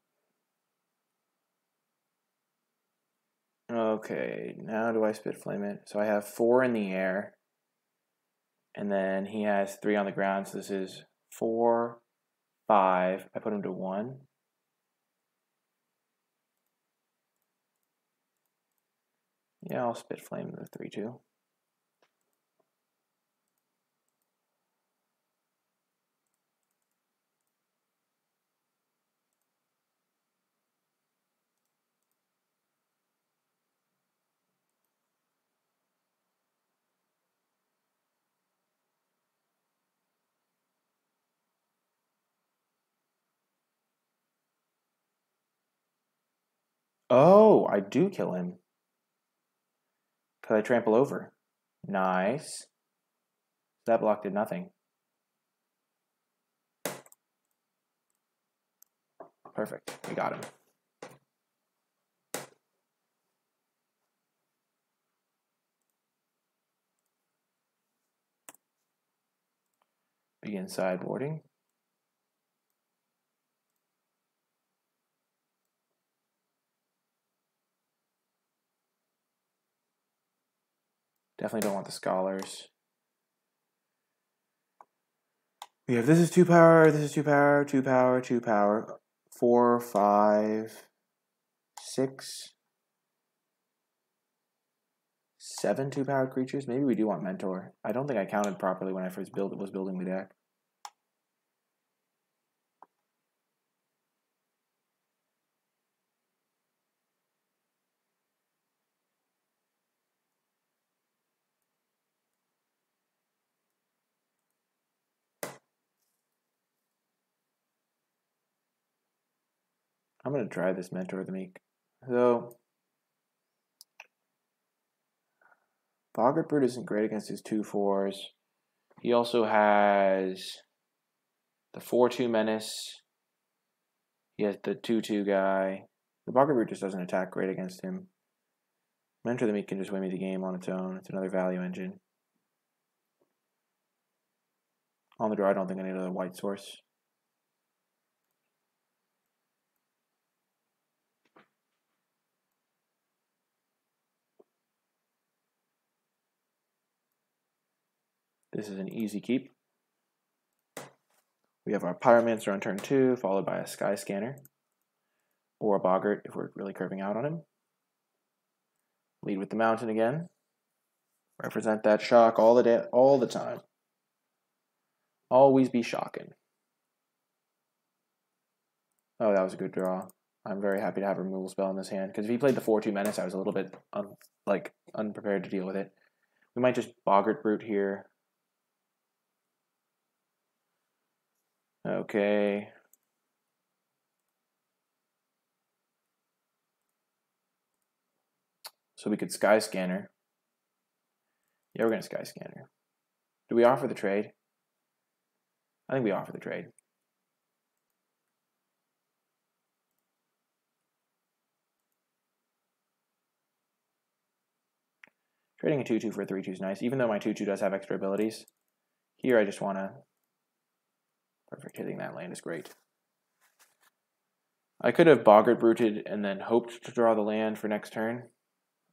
Okay, now do I Spit Flame it? So I have 4 in the air. And then he has 3 on the ground, so this is 4, 5. I put him to 1. Yeah, I'll Spit Flame the 3/2. Oh, I do kill him. Because I trample over. Nice. That block did nothing. Perfect. We got him. Begin sideboarding. Definitely don't want the Scholars. We have this is 2 power, this is 2 power, 2 power, 2 power, 4, 5, 6, 7 2-powered creatures. Maybe we do want Mentor. I don't think I counted properly when I first was building the deck. I'm going to try this Mentor of the Meek. So, Boggart Brute isn't great against his 2/4s. He also has The 4-2 menace. He has the 2-2 guy. The Boggart Brute just doesn't attack great against him. Mentor the Meat can just win me the game on its own. It's another value engine. On the draw, I don't think I need another white source. This is an easy keep. We have our Pyromancer on turn 2, followed by a Sky Scanner. Or a Boggart if we're really curving out on him. Lead with the Mountain again. Represent that shock all the time. Always be shocking. Oh, that was a good draw. I'm very happy to have a removal spell in this hand, because if he played the 4-2 menace, I was a little bit unprepared to deal with it. We might just Boggart Brute here. Okay. So we could Sky Scanner. Yeah, we're going to Sky Scanner. Do we offer the trade? I think we offer the trade. Trading a 2-2 for a 3-2 is nice, even though my 2-2 does have extra abilities. Here I just want to... Perfect, hitting that land is great. I could have Boggart Bruted and then hoped to draw the land for next turn.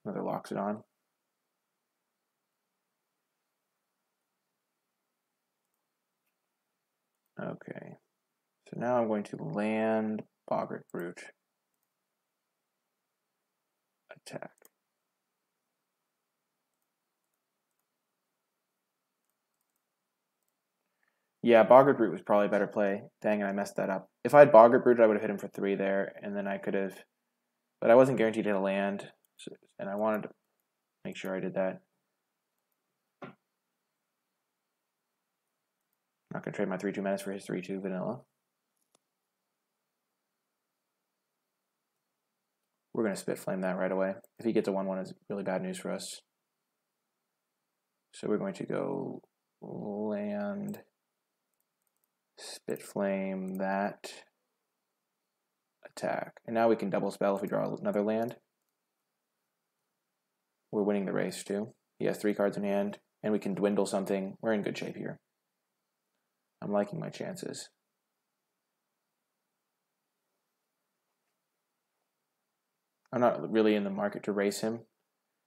Another locks it on. Okay, so now I'm going to land Boggart Brute. Attack. Yeah, Boggart Brute was probably a better play. Dang it, I messed that up. If I had Boggart Brute, I would have hit him for 3 there, and then I could have... But I wasn't guaranteed to hit a land, and I wanted to make sure I did that. Not going to trade my 3-2 menace for his 3-2 vanilla. We're going to Spit Flame that right away. If he gets a 1-1, it's really bad news for us. So we're going to go land, Spit Flame that, attack. And now we can double spell if we draw another land. We're winning the race too. He has 3 cards in hand, and we can dwindle something. We're in good shape here. I'm liking my chances. I'm not really in the market to race him.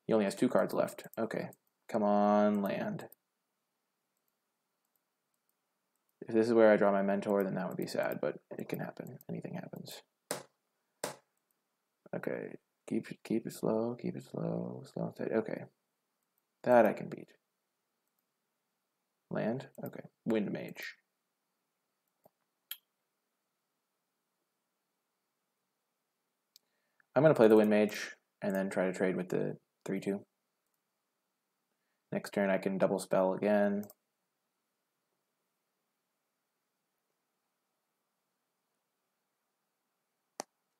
He only has 2 cards left. Okay, come on, land. If this is where I draw my Mentor, then that would be sad, but it can happen. Anything happens. Okay, keep it slow, slow and steady. Okay, that I can beat. Land? Okay, Wind Mage. I'm going to play the Wind Mage and then try to trade with the 3-2. Next turn I can double spell again.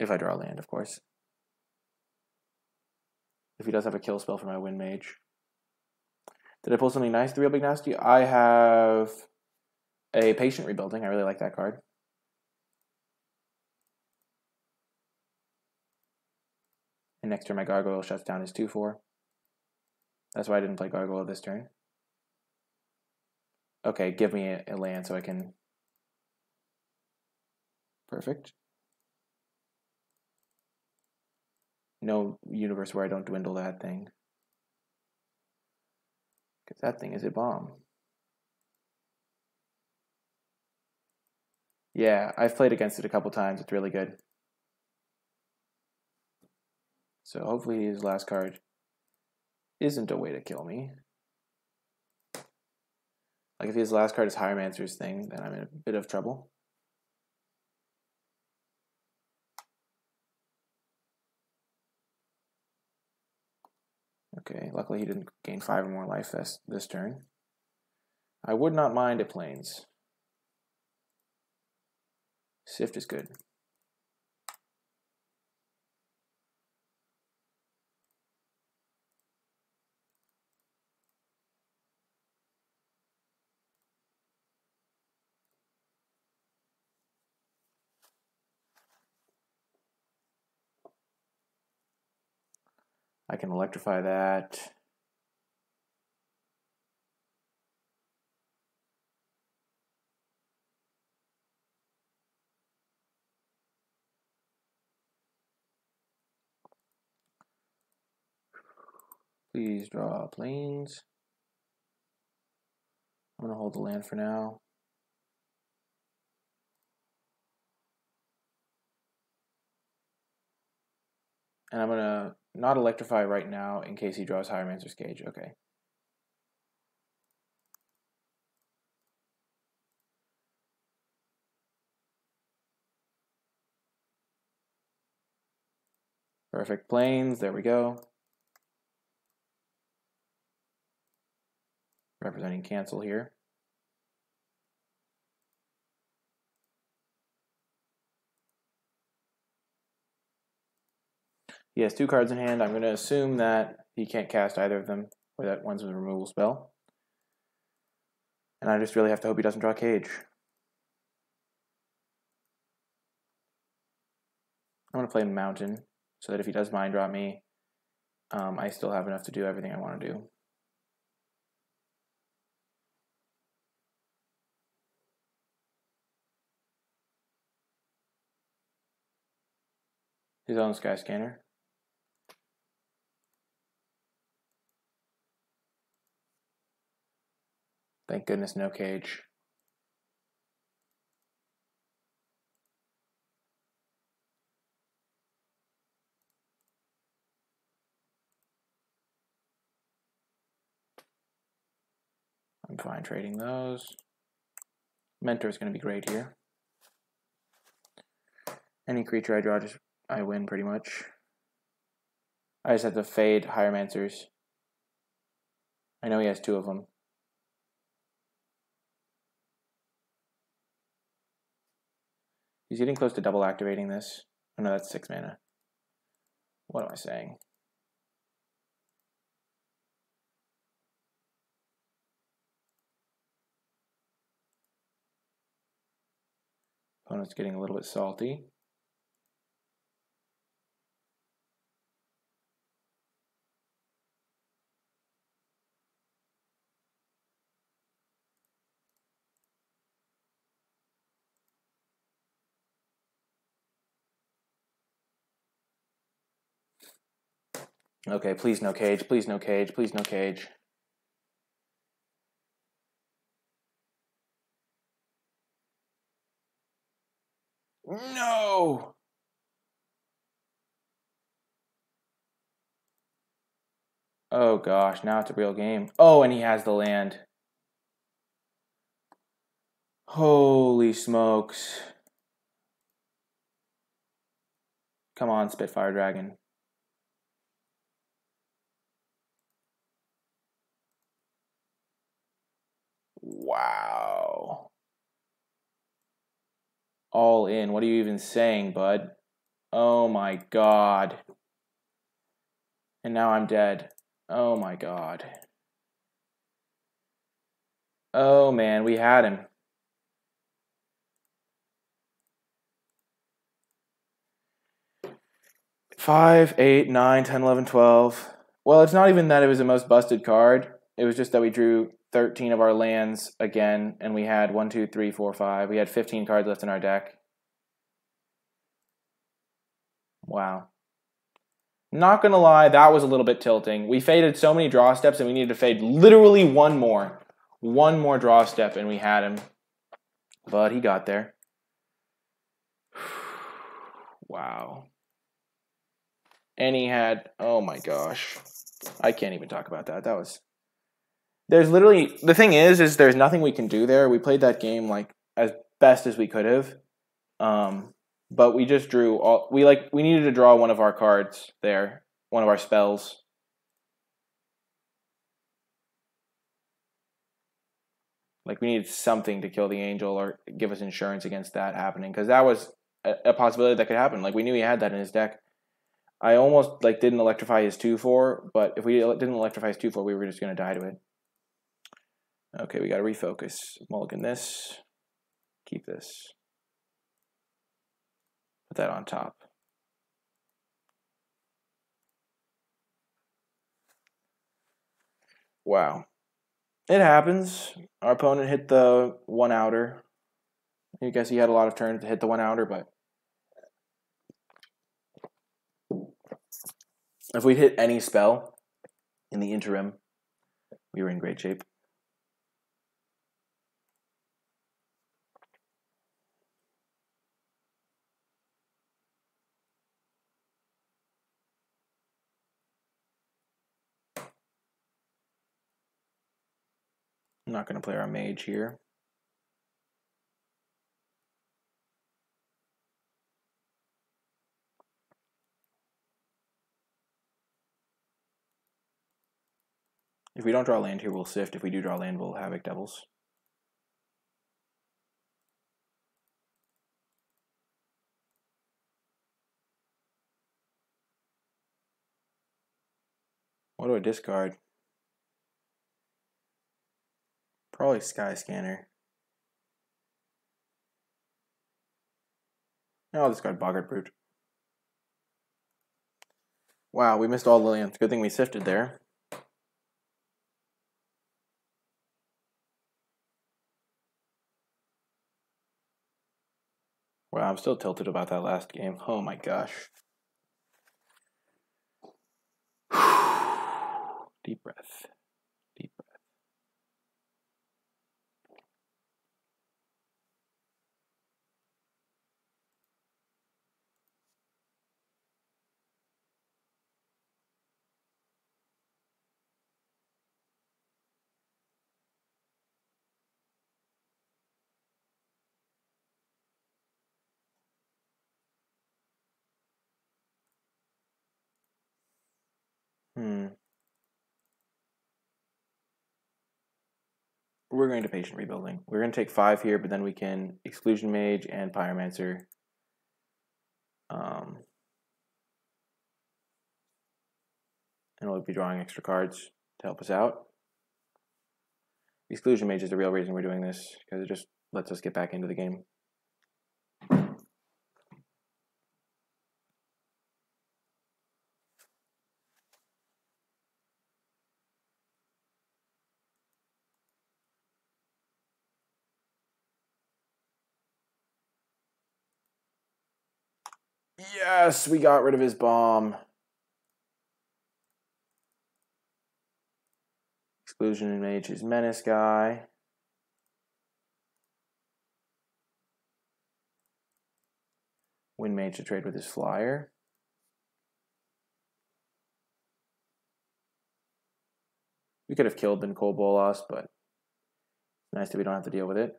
If I draw land, of course. If he does have a kill spell for my Wind Mage. Did I pull something nice, the Real Big Nasty? I have a Patient Rebuilding. I really like that card. And next turn my Gargoyle shuts down his 2-4. That's why I didn't play Gargoyle this turn. Okay, give me a land so I can... Perfect. No universe where I don't dwindle that thing. Because that thing is a bomb. Yeah, I've played against it a couple times. It's really good. So hopefully his last card isn't a way to kill me. Like if his last card is Hieromancer's thing, then I'm in a bit of trouble. Okay, luckily he didn't gain 5 or more life this turn. I would not mind a Plains. Sift is good. I can electrify that. Please draw planes. I'm going to hold the land for now. And I'm going to not electrify right now in case he draws Hieromancer's Cage. Okay. Perfect. Planes. There we go. Representing cancel here. He has 2 cards in hand. I'm going to assume that he can't cast either of them, or that one's a removal spell. And I just really have to hope he doesn't draw Cage. I'm going to play Mountain, so that if he does mind drop me, I still have enough to do everything I want to do. His own Sky Scanner. Thank goodness no Cage. I'm fine trading those. Mentor is going to be great here. Any creature I draw, I win pretty much. I just have to fade Hieromancers. I know he has 2 of them. He's getting close to double activating this. Oh no, that's 6 mana. What am I saying? Opponent's getting a little bit salty. Okay, please no Cage, please no Cage, please no Cage. No! Oh gosh, now it's a real game. Oh, and he has the land. Holy smokes. Come on, Spitfire Dragon. Wow. All in. What are you even saying, bud? Oh my god. And now I'm dead. Oh my god. Oh man, we had him. Five, 8, 9, 10, 11, 12. Well, it's not even that it was the most busted card. It was just that we drew 13 of our lands again, and we had 1, 2, 3, 4, 5. We had 15 cards left in our deck. Wow. Not gonna lie, that was a little bit tilting. We faded so many draw steps, and we needed to fade literally one more. One more draw step, and we had him. But he got there. Wow. And he had, oh my gosh. I can't even talk about that. That was... There's literally... The thing is there's nothing we can do there. We played that game, like, as best as we could have. But we just drew all... We needed to draw one of our cards there. One of our spells. Like, we needed something to kill the angel or give us insurance against that happening. Because that was a possibility that could happen. Like, we knew he had that in his deck. I almost, like, didn't electrify his 2-4. But if we didn't electrify his 2-4, we were just going to die to it. Okay, we got to refocus. Mulligan this. Keep this. Put that on top. Wow. It happens. Our opponent hit the 1-outer. I guess he had a lot of turns to hit the 1-outer, but if we hit any spell in the interim, we were in great shape. I'm not going to play our mage here. If we don't draw land here, we'll sift. If we do draw land, we'll Havoc Devils. What do I discard? Probably Sky Scanner. No, I'll discard Boggart Brute. Wow, we missed all the lands. Good thing we sifted there. Wow, I'm still tilted about that last game. Oh my gosh. Deep breath. Deep breath. We're going to Patient Rebuilding. We're going to take 5 here, but then we can Exclusion Mage and Pyromancer. And we'll be drawing extra cards to help us out. Exclusion Mage is the real reason we're doing this, because it just lets us get back into the game. Yes, we got rid of his bomb. Exclusion Mage is Menace guy. Wind Mage to trade with his flyer. We could have killed NicolaiBolas, but nice that we don't have to deal with it.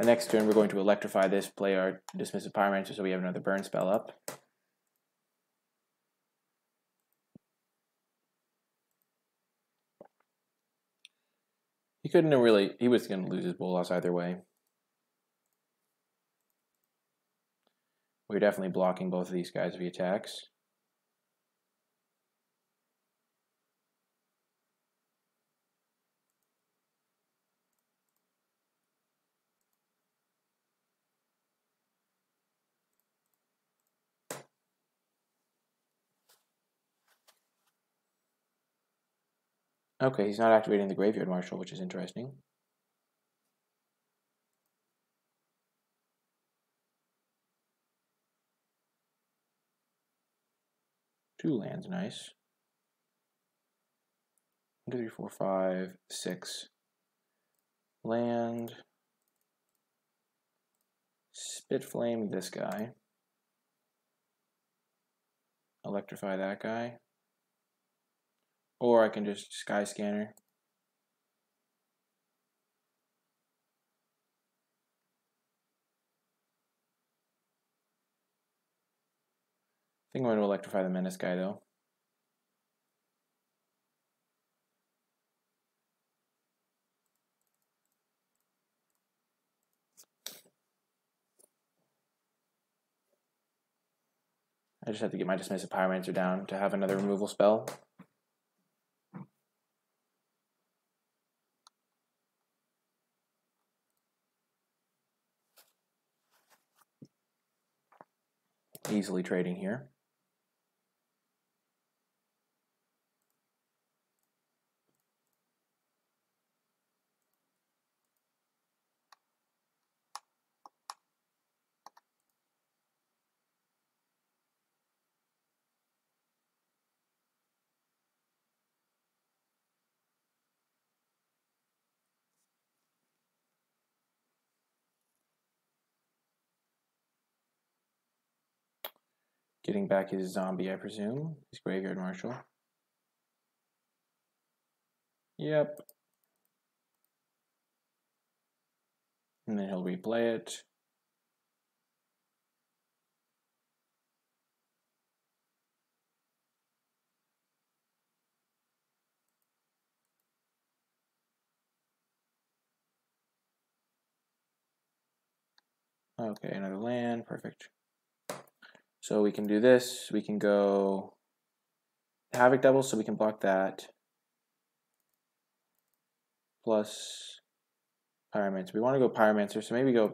Next turn, we're going to electrify this, play our Dismissive Pyromancer, so we have another burn spell up. He couldn't have really, he was going to lose his Bolas either way. We're definitely blocking both of these guys if he attacks. Okay, he's not activating the Graveyard Marshal, which is interesting. Two lands, nice. 1, 2, 3, 4, 5, 6. Land. Spit Flame this guy. Electrify that guy. Or I can just Sky Scanner. I think I'm going to electrify the Menace guy though. I just have to get my Dismissive Pyromancer down to have another removal spell. easily trading here. Getting back his zombie, I presume. His graveyard marshal. Yep. And then he'll replay it. Okay, another land, perfect. So we can do this, we can go Havoc Devil, so we can block that. Plus Pyromancer. We want to go Pyromancer, so maybe go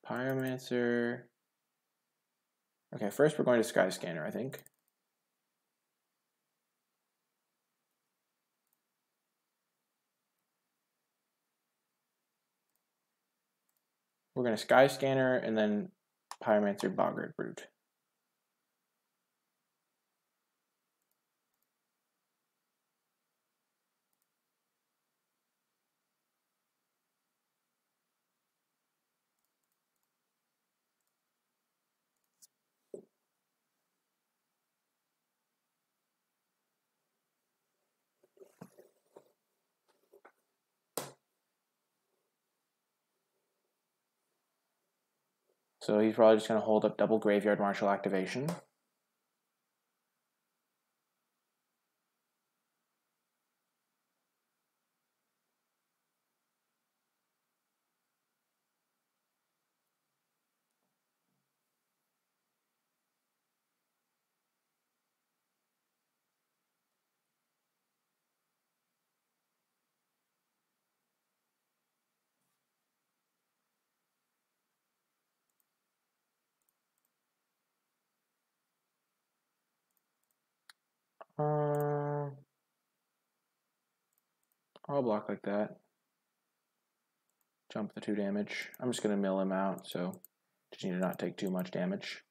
Pyromancer. Okay, first we're going to Sky Scanner, I think. We're going to Sky Scanner and then Pyromancer Boggart Brute. So he's probably just going to hold up double Graveyard Marshal activation. I'll block like that. Jump the 2 damage. I'm just going to mill him out, so just need to not take too much damage.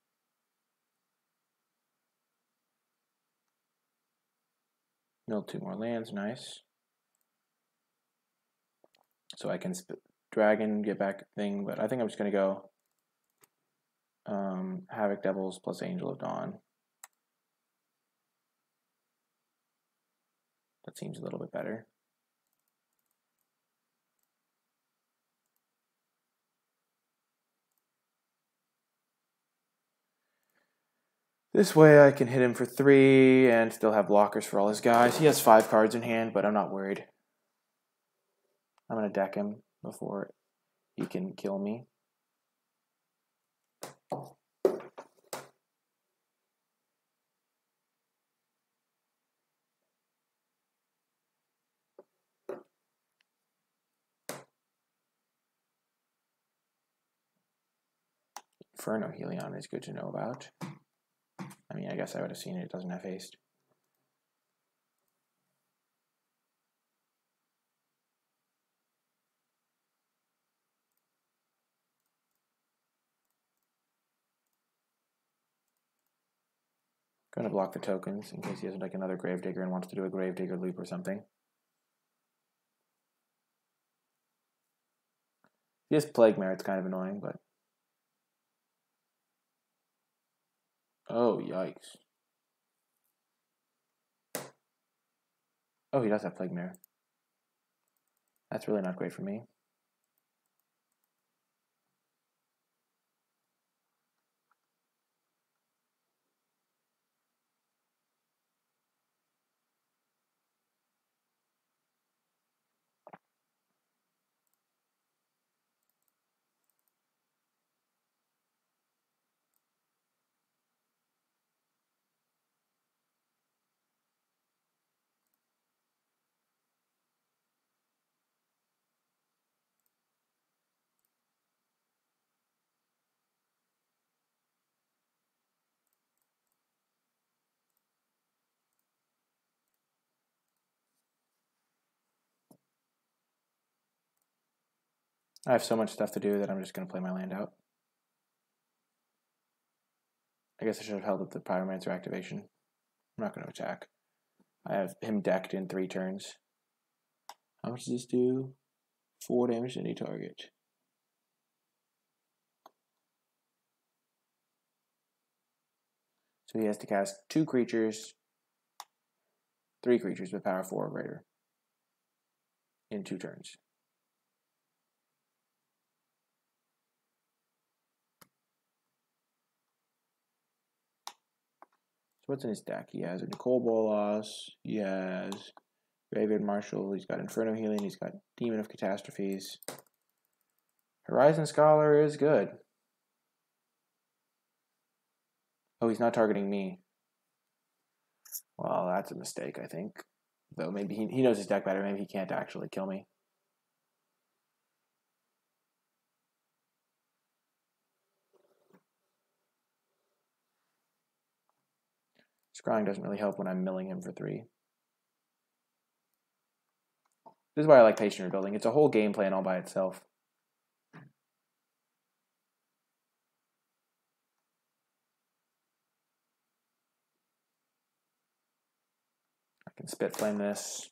Mill 2 more lands, nice. So I can Dragon, get back thing, but I think I'm just going to go Havoc Devils plus Angel of Dawn. That seems a little bit better. This way I can hit him for 3 and still have blockers for all his guys. He has 5 cards in hand, but I'm not worried. I'm going to deck him before he can kill me. Inferno Helion is good to know about. I mean, I guess I would have seen it. It doesn't have haste. Going to block the tokens in case he has like another Gravedigger and wants to do a Gravedigger loop or something. He has Plague Mare, it's kind of annoying, but... Oh, yikes. Oh, he does have Plague Mare. That's really not great for me. I have so much stuff to do that I'm just going to play my land out. I guess I should have held up the Pyromancer activation. I'm not going to attack. I have him decked in 3 turns. How much does this do? 4 damage to any target. So he has to cast 2 creatures, 3 creatures with power 4 or greater in 2 turns. So what's in his deck? He has a NicolaiBolas, he has Graveyard Marshal, he's got Inferno Healing, he's got Demon of Catastrophes. Horizon Scholar is good. Oh, he's not targeting me. Well, that's a mistake, I think. Though maybe he knows his deck better, maybe he can't actually kill me. Scrying doesn't really help when I'm milling him for 3. This is why I like patient rebuilding. It's a whole game plan all by itself. I can spit flame this.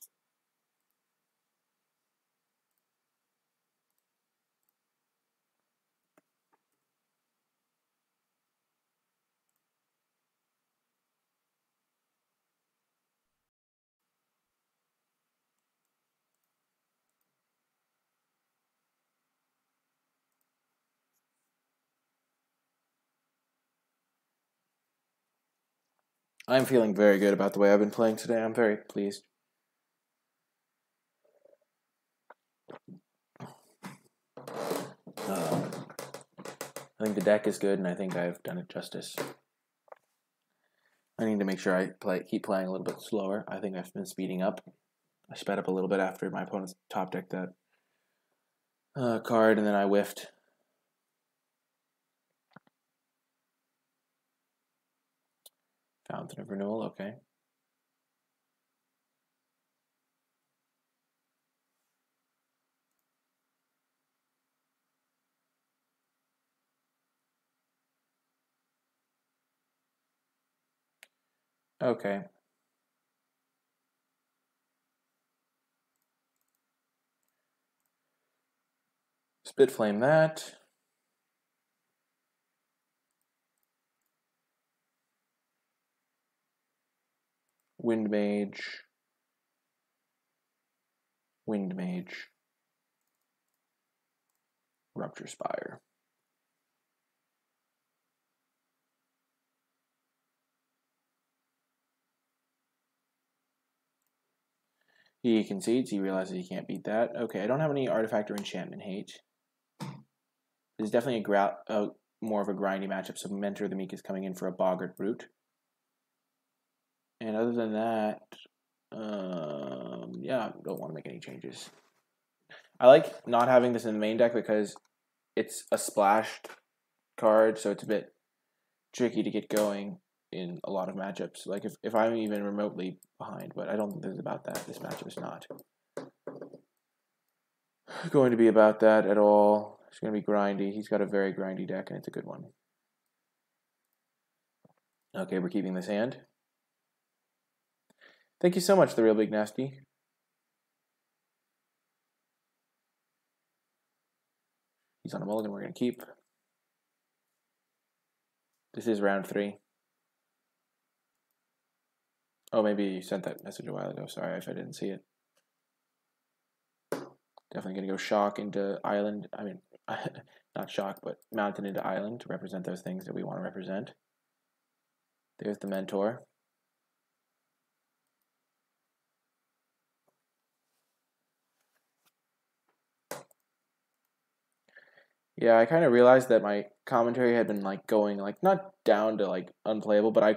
I'm feeling very good about the way I've been playing today. I'm very pleased. I think the deck is good, and I think I've done it justice. I need to make sure I keep playing a little bit slower. I think I've been speeding up. I sped up a little bit after my opponent's top decked that card, and then I whiffed. Fountain of Renewal, okay. Okay. Spit flame that. Wind Mage. Wind Mage. Rupture Spire. He concedes. He realizes he can't beat that. Okay, I don't have any artifact or enchantment hate. This is definitely more of a grindy matchup, so Mentor of the Meek is coming in for a Boggart Brute. And other than that, yeah, I don't want to make any changes. I like not having this in the main deck because it's a splashed card, so it's a bit tricky to get going in a lot of matchups. Like if I'm even remotely behind, but I don't think this is about that. This matchup is not going to be about that at all. It's going to be grindy. He's got a very grindy deck, and it's a good one. Okay, we're keeping this hand. Thank you so much, The Real Big Nasty. He's on a mulligan. We're going to keep. This is round 3. Oh, maybe you sent that message a while ago. Sorry if I didn't see it. Definitely going to go Shock into Island. I mean, not Shock, but Mountain into Island to represent those things that we want to represent. There's the Mentor. Yeah, I kind of realized that my commentary had been like going like not down to like unplayable, but I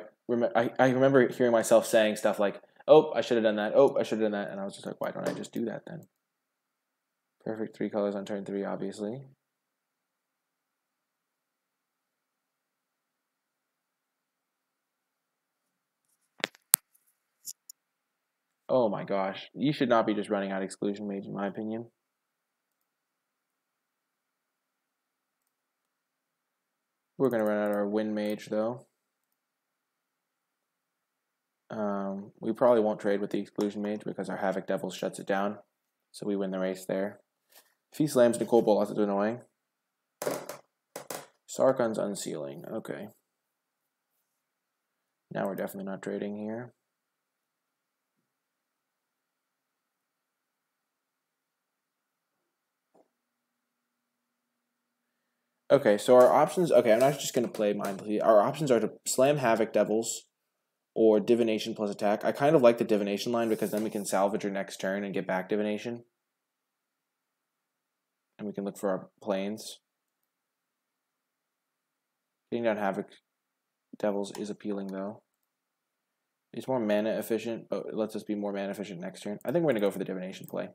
remember hearing myself saying stuff like, "Oh, I should have done that. Oh, I should have done that," and I was just like, "Why don't I just do that then?" Perfect 3 colors on turn 3, obviously. Oh my gosh, you should not be just running out Exclusion Mage, in my opinion. We're going to run out our Wind Mage, though. We probably won't trade with the Exclusion Mage because our Havoc Devil shuts it down. So we win the race there. If he slams NicolaiBolas, it's annoying. Sarkhan's unsealing. Okay. Now we're definitely not trading here. Okay, so our options... Okay, I'm not just going to play mindlessly. Our options are to slam Havoc Devils or Divination plus attack. I kind of like the Divination line because then we can salvage our next turn and get back Divination. And we can look for our planes. Getting down Havoc Devils is appealing, though. It's more mana efficient, but it lets us be more mana efficient next turn. I think we're going to go for the Divination play.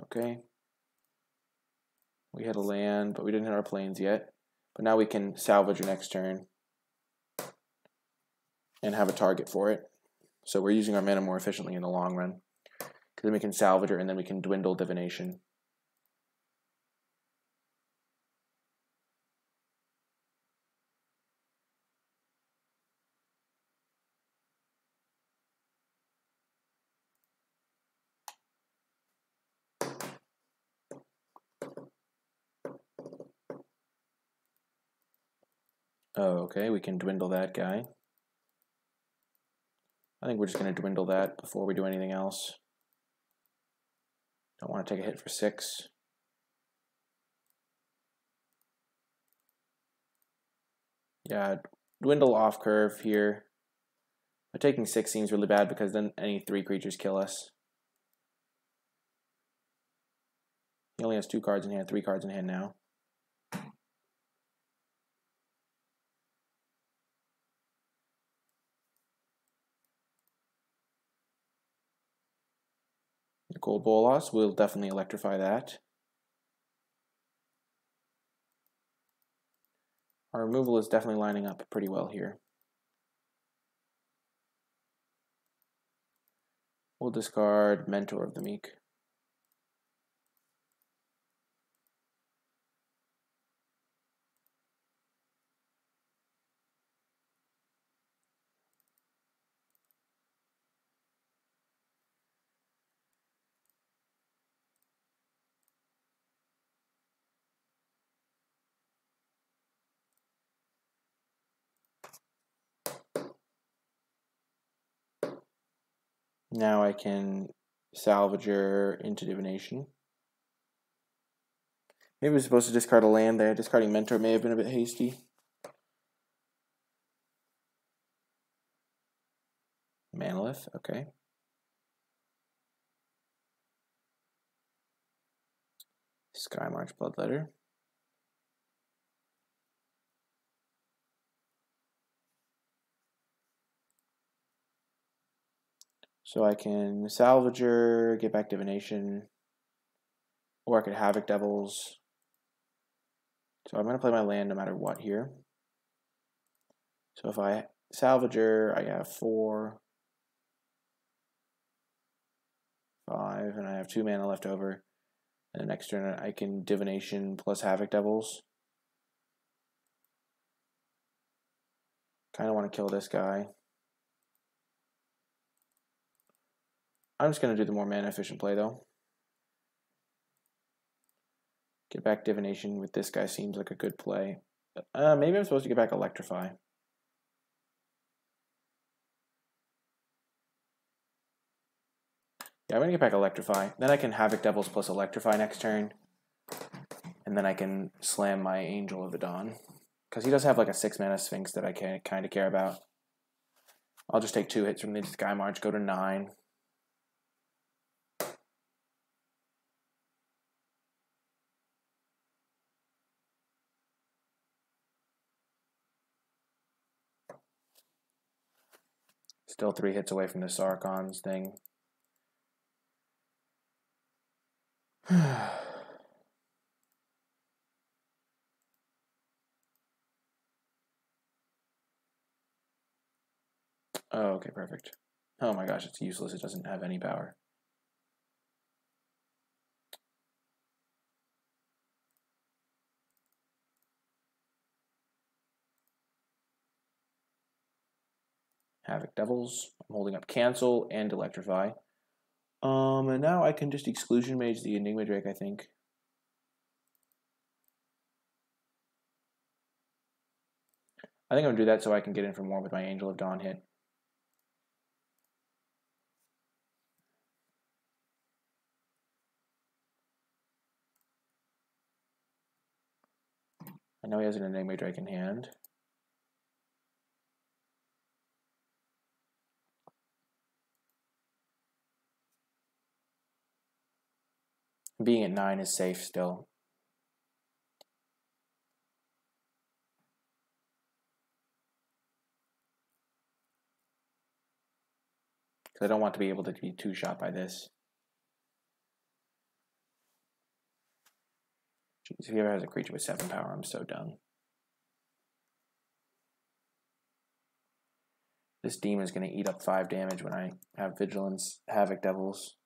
Okay. We hit a land, but we didn't hit our planes yet. But now we can salvage our next turn and have a target for it. So we're using our mana more efficiently in the long run. Because then we can salvage her and then we can dwindle Divination. Oh, okay, we can dwindle that guy. I think we're just going to dwindle that before we do anything else. Don't want to take a hit for 6. Yeah, dwindle off curve here. But taking 6 seems really bad because then any 3 creatures kill us. He only has 2 cards in hand, 3 cards in hand now. NicolaiBolas will definitely electrify that. Our removal is definitely lining up pretty well here. We'll discard Mentor of the Meek. Now I can salvage her into Divination. Maybe we're supposed to discard a land there. Discarding Mentor may have been a bit hasty. Manolith, okay. Skymarch Bloodletter. So I can salvage her, get back Divination, or I could Havoc Devils. So I'm going to play my land no matter what here. So if I salvage her, I have 4, 5, and I have 2 mana left over. And the next turn I can Divination plus Havoc Devils. Kind of want to kill this guy. I'm just going to do the more mana efficient play though. Get back Divination with this guy seems like a good play. Maybe I'm supposed to get back Electrify. Yeah, I'm going to get back Electrify. Then I can Havoc Devils plus Electrify next turn. And then I can slam my Angel of the Dawn. Because he does have like a 6 mana Sphinx that I kind of care about. I'll just take 2 hits from the Skymarch, go to 9. Still 3 hits away from the Sarkhan's thing. Oh, okay, perfect. Oh my gosh, it's useless. It doesn't have any power. Havoc Devils. I'm holding up Cancel and Electrify. And now I can just Exclusion Mage the Enigma Drake, I think. I think I'm going to do that so I can get in for more with my Angel of Dawn hit. I know he has an Enigma Drake in hand. Being at 9 is safe still. Because I don't want to be able to be two-shot by this. Jeez, if he ever has a creature with 7 power, I'm so done. This demon is going to eat up 5 damage when I have Vigilance, Havoc Devils.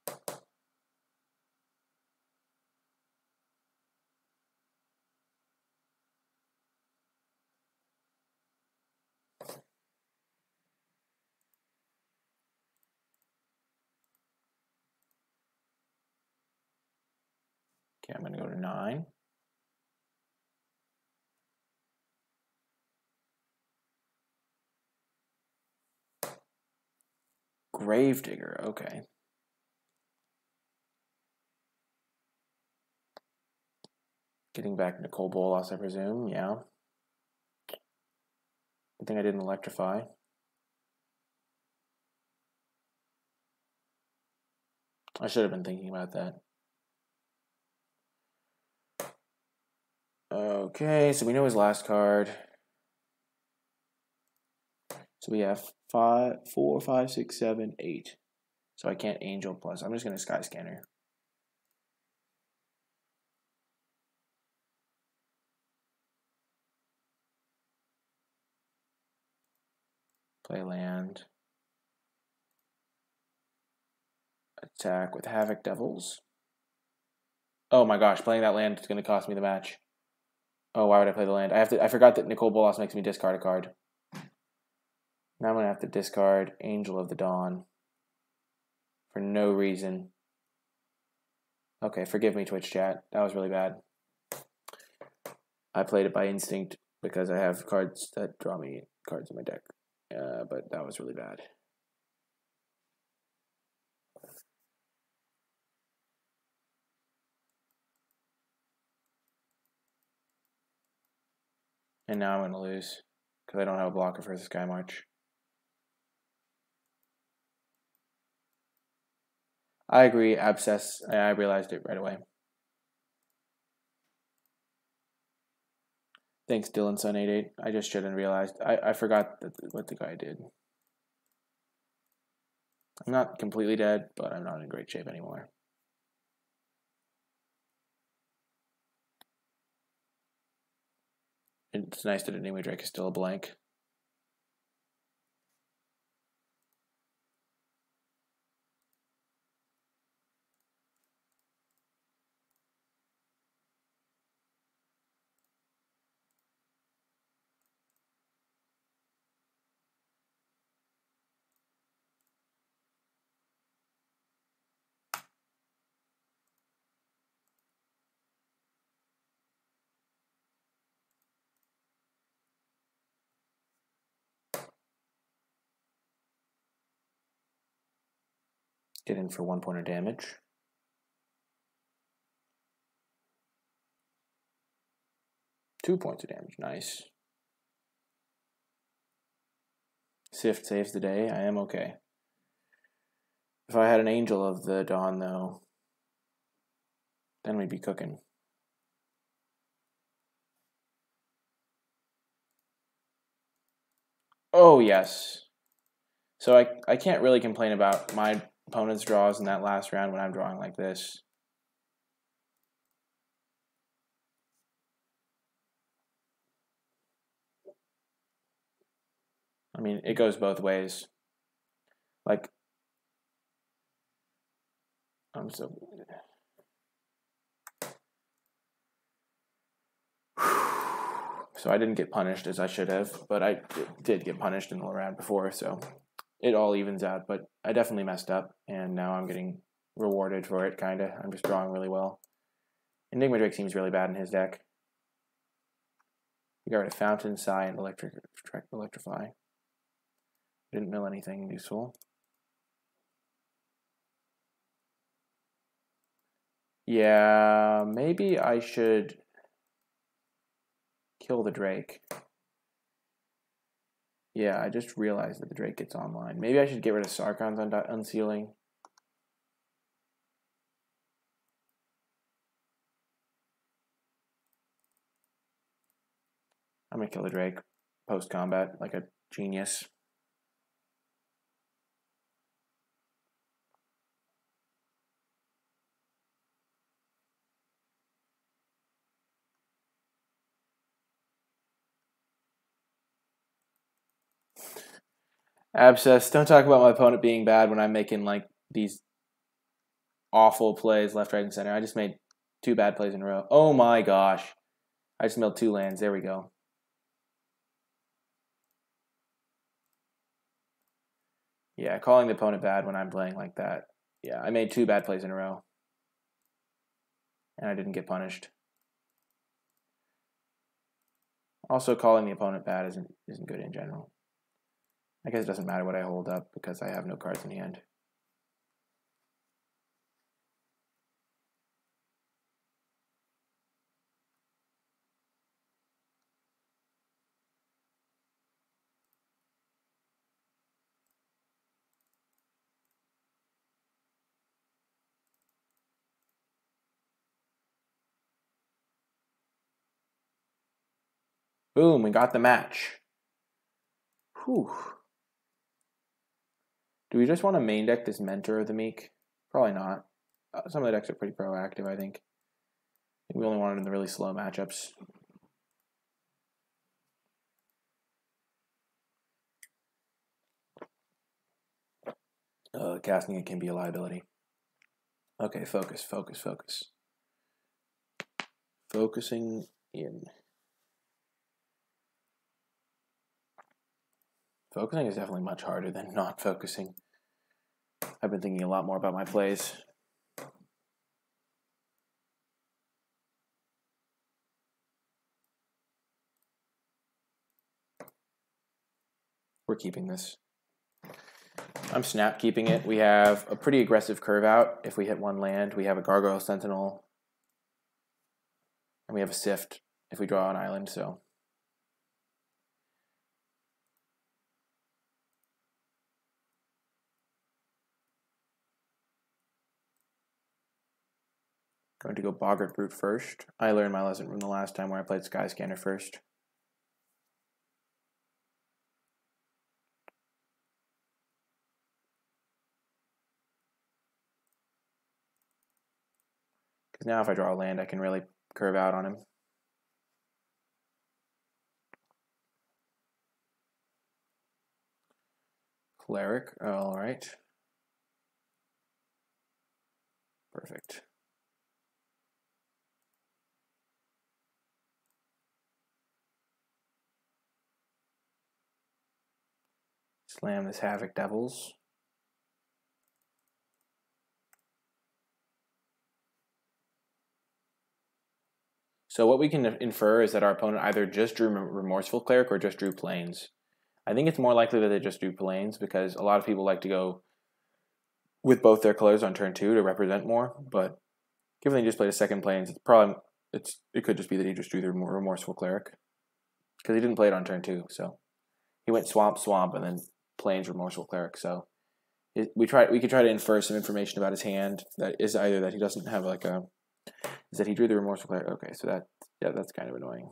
Okay, I'm going to go to 9. Gravedigger, okay. Getting back NicolaiBolas, I presume, yeah. Good thing I didn't electrify. I should have been thinking about that. Okay, so we know his last card. So we have 4, 5, 6, 7, 8. So I can't Angel plus. I'm just going to Sky Scanner. Play land. Attack with Havoc Devils. Oh my gosh, playing that land is going to cost me the match. Oh, why would I play the land? I forgot that NicolaiBolas makes me discard a card. Now I'm going to have to discard Angel of the Dawn. For no reason. Okay, forgive me, Twitch chat. That was really bad. I played it by instinct because I have cards that draw me cards in my deck. But that was really bad. And now I'm going to lose because I don't have a blocker for the Sky March. I agree, Abscess. I realized it right away. Thanks, Dylan Sun 88. I just shouldn't realized. I forgot what the guy did. I'm not completely dead, but I'm not in great shape anymore. It's nice that Enigma Drake is still a blank. Get in for 1 point of damage. Two points of damage, nice. Sift saves the day, I am okay. If I had an Angel of the Dawn, though, then we'd be cooking. Oh, yes. So I can't really complain about my opponent's draws in that last round when I'm drawing like this. I mean, it goes both ways. Like, I'm so... So I didn't get punished as I should have, but I did get punished in the round before, so it all evens out, but I definitely messed up, and now I'm getting rewarded for it, kinda. I'm just drawing really well. Enigma Drake seems really bad in his deck. We got rid of Fountain, Psy, and Electrify. Didn't mill anything useful. Yeah, maybe I should kill the Drake. Yeah, I just realized that the Drake gets online. Maybe I should get rid of Sarkhan's unsealing. I'm gonna kill the Drake post-combat like a genius. Abscess, don't talk about my opponent being bad when I'm making like these awful plays left, right, and center. I just made 2 bad plays in a row. Oh my gosh. I just milled 2 lands. There we go. Yeah, calling the opponent bad when I'm playing like that. Yeah, I made 2 bad plays in a row. And I didn't get punished. Also, calling the opponent bad isn't good in general. I guess it doesn't matter what I hold up because I have no cards in hand. Boom, we got the match. Whew. Do we just want to main deck this Mentor of the Meek? Probably not. Some of the decks are pretty proactive, I think. We only want it in the really slow matchups. Casting it can be a liability. Okay, focus. Focusing in. Focusing is definitely much harder than not focusing. I've been thinking a lot more about my plays. We're keeping this. I'm snap keeping it. We have a pretty aggressive curve out. If we hit 1 land, we have a Gargoyle Sentinel. And we have a Sift if we draw an island, so. Going to go Boggart Brute first. I learned my lesson from the last time where I played Skyscanner first. Because now if I draw a land, I can really curve out on him. Cleric, all right. Perfect. Slam this Havoc Devils. So what we can infer is that our opponent either just drew Remorseful Cleric or just drew Plains. I think it's more likely that they just drew Plains because a lot of people like to go with both their colors on turn 2 to represent more, but given they just played a second Plains, it could just be that he just drew the Remorseful Cleric because he didn't play it on turn 2, so he went Swamp, and then Plains, Remorseful Cleric, so we could try to infer some information about his hand that is either that he doesn't have like a is that he drew the Remorseful Cleric. Okay, so that's kind of annoying.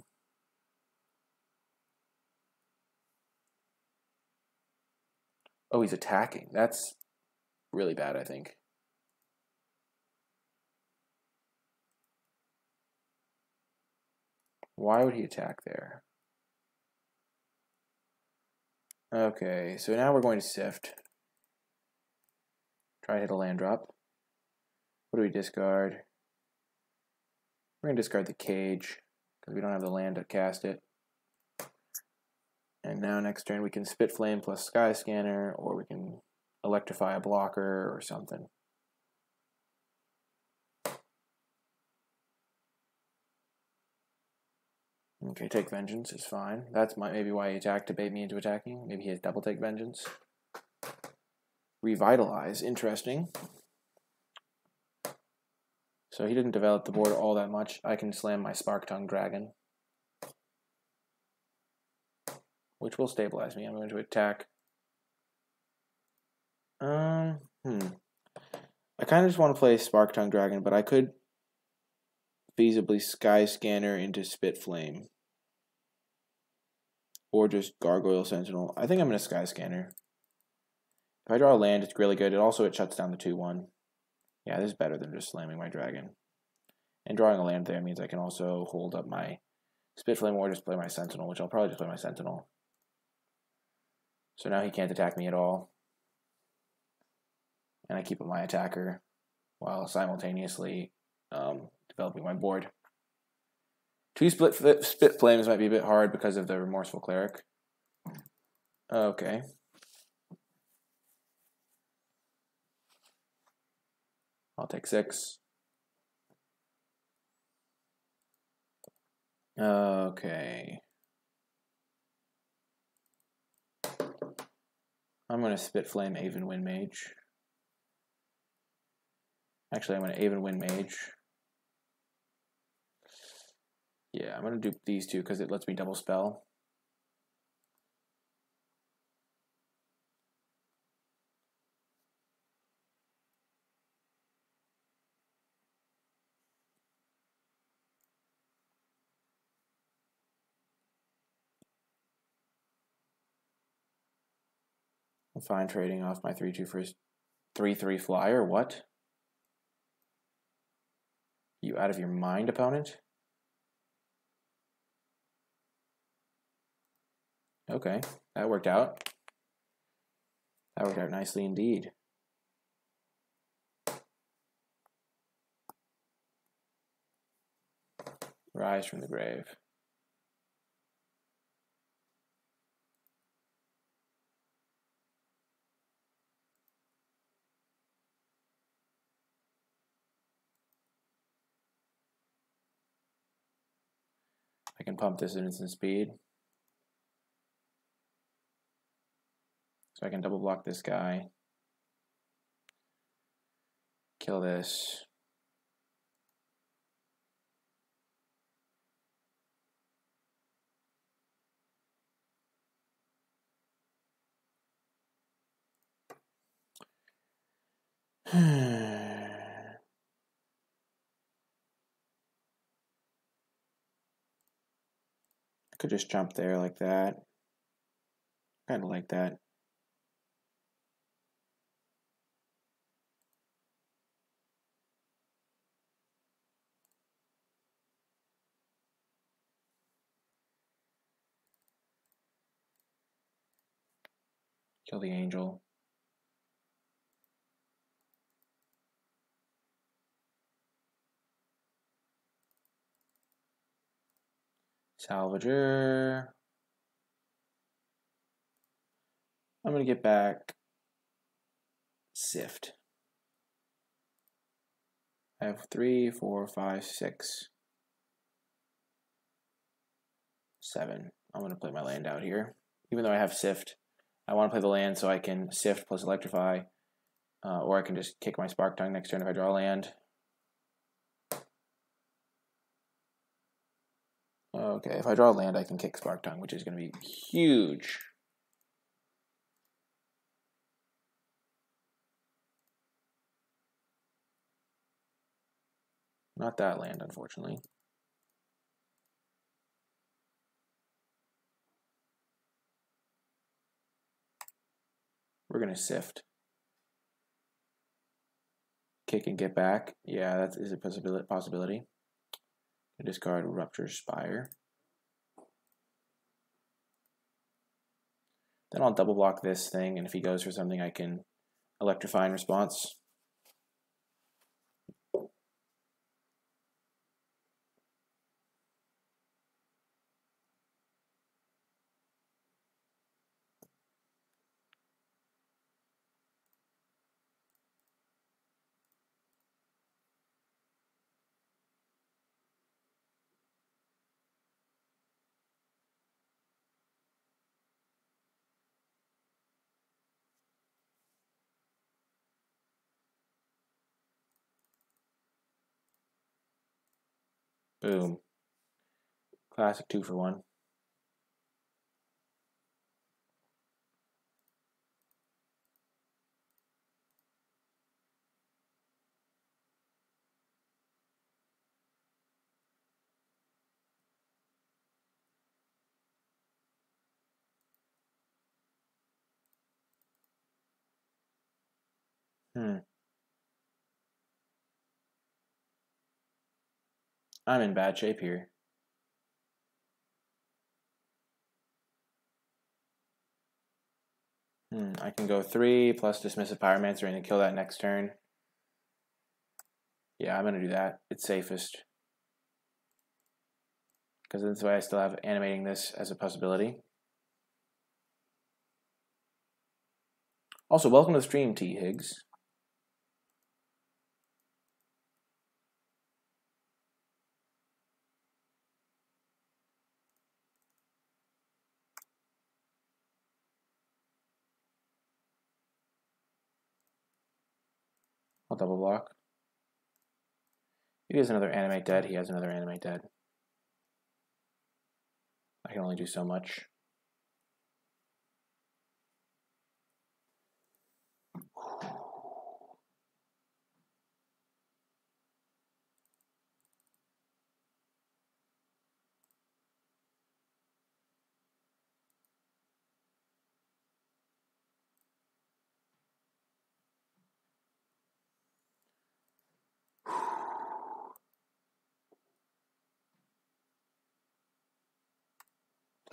Oh, he's attacking. That's really bad, I think. Why would he attack there? Okay, so now we're going to Sift. Try to hit a land drop. What do we discard? We're going to discard the Cage because we don't have the land to cast it. And now next turn we can spit flame plus sky scanner, or we can electrify a blocker or something. Okay, take vengeance is fine. That's maybe why he attacked, to bait me into attacking. Maybe he has double take vengeance. Revitalize, interesting. So he didn't develop the board all that much. I can slam my Spark Tongue Dragon, which will stabilize me. I'm going to attack. I kind of just want to play Spark Tongue Dragon, but I could feasibly Sky Scanner into Spit Flame. Or just Gargoyle Sentinel. I think I'm going to Sky Scanner. If I draw a land, it's really good. It shuts down the 2/1. Yeah, this is better than just slamming my dragon. And drawing a land there means I can also hold up my Spit Flame or just play my Sentinel, which I'll probably just play my Sentinel. So now he can't attack me at all. And I keep up my attacker while simultaneously developing my board. 2 Spit Flames might be a bit hard because of the Remorseful Cleric. Okay. I'll take 6. Okay. I'm going to Spit Flame Aven Wind Mage. Actually, I'm going to Aven Wind Mage. Yeah, I'm going to do these two because it lets me double spell. I'm fine trading off my 3/2 for his 3/3 flyer. What? You out of your mind, opponent? Okay, that worked out. That worked out nicely indeed. Rise from the grave. I can pump this at instant speed. So I can double block this guy. Kill this. I could just jump there like that. Kind of like that. Kill the angel. Salvager. I'm going to get back Sift. I have 3, 4, 5, 6, 7. I'm going to play my land out here. Even though I have Sift, I want to play the land so I can Sift plus Electrify, or I can just kick my Spark Tongue next turn if I draw a land. Okay, if I draw a land, I can kick Spark Tongue, which is going to be huge. Not that land, unfortunately. We're going to Sift. Kick and get back. Yeah, that is a possibility. Discard Rupture Spire. Then I'll double block this thing, and if he goes for something, I can Electrify in response. Boom. Classic 2 for 1. I'm in bad shape here. I can go 3 plus Dismissive Pyromancer and kill that next turn. Yeah, I'm going to do that. It's safest. Because this way I still have animating this as a possibility. Also, welcome to the stream, T. Higgs. I'll double block. He has another animate dead. He has another animate dead. I can only do so much.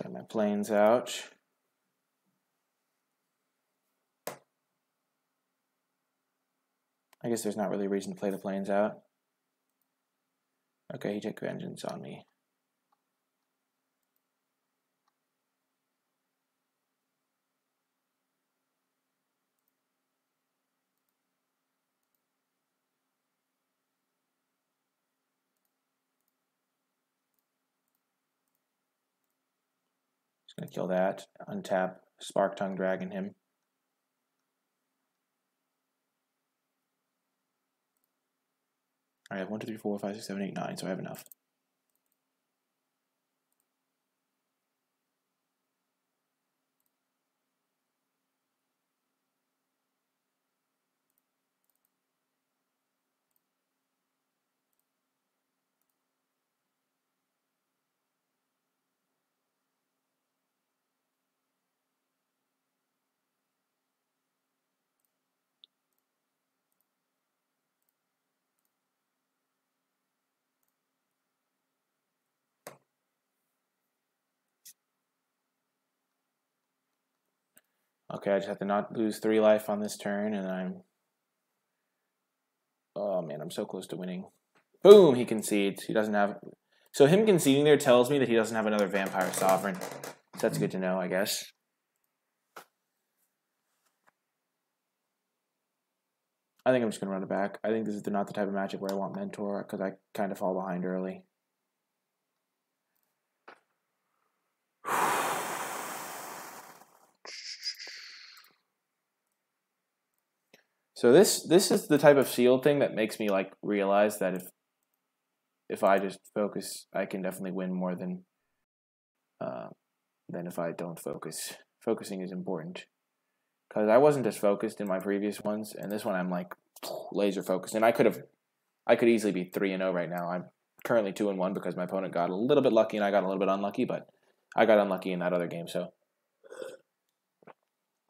Play my planes out. I guess there's not really a reason to play the planes out. Okay, he took vengeance on me. Just gonna kill that, untap, Spark Tongue Dragon him. I have 1, 2, 3, 4, 5, 6, 7, 8, 9, so I have enough. Okay, I just have to not lose 3 life on this turn, and I'm... Oh man, I'm so close to winning. Boom, he concedes. He doesn't have... So him conceding there tells me that he doesn't have another Vampire Sovereign. So that's good to know, I guess. I think I'm just going to run it back. I think this is not the type of matchup where I want Mentor, because I kind of fall behind early. So this is the type of Sealed thing that makes me like realize that if I just focus, I can definitely win more than if I don't focus. Focusing is important, because I wasn't as focused in my previous ones, and this one I'm like laser focused, and I could easily be 3-0 right now. I'm currently 2-1 because my opponent got a little bit lucky and I got a little bit unlucky, but I got unlucky in that other game. So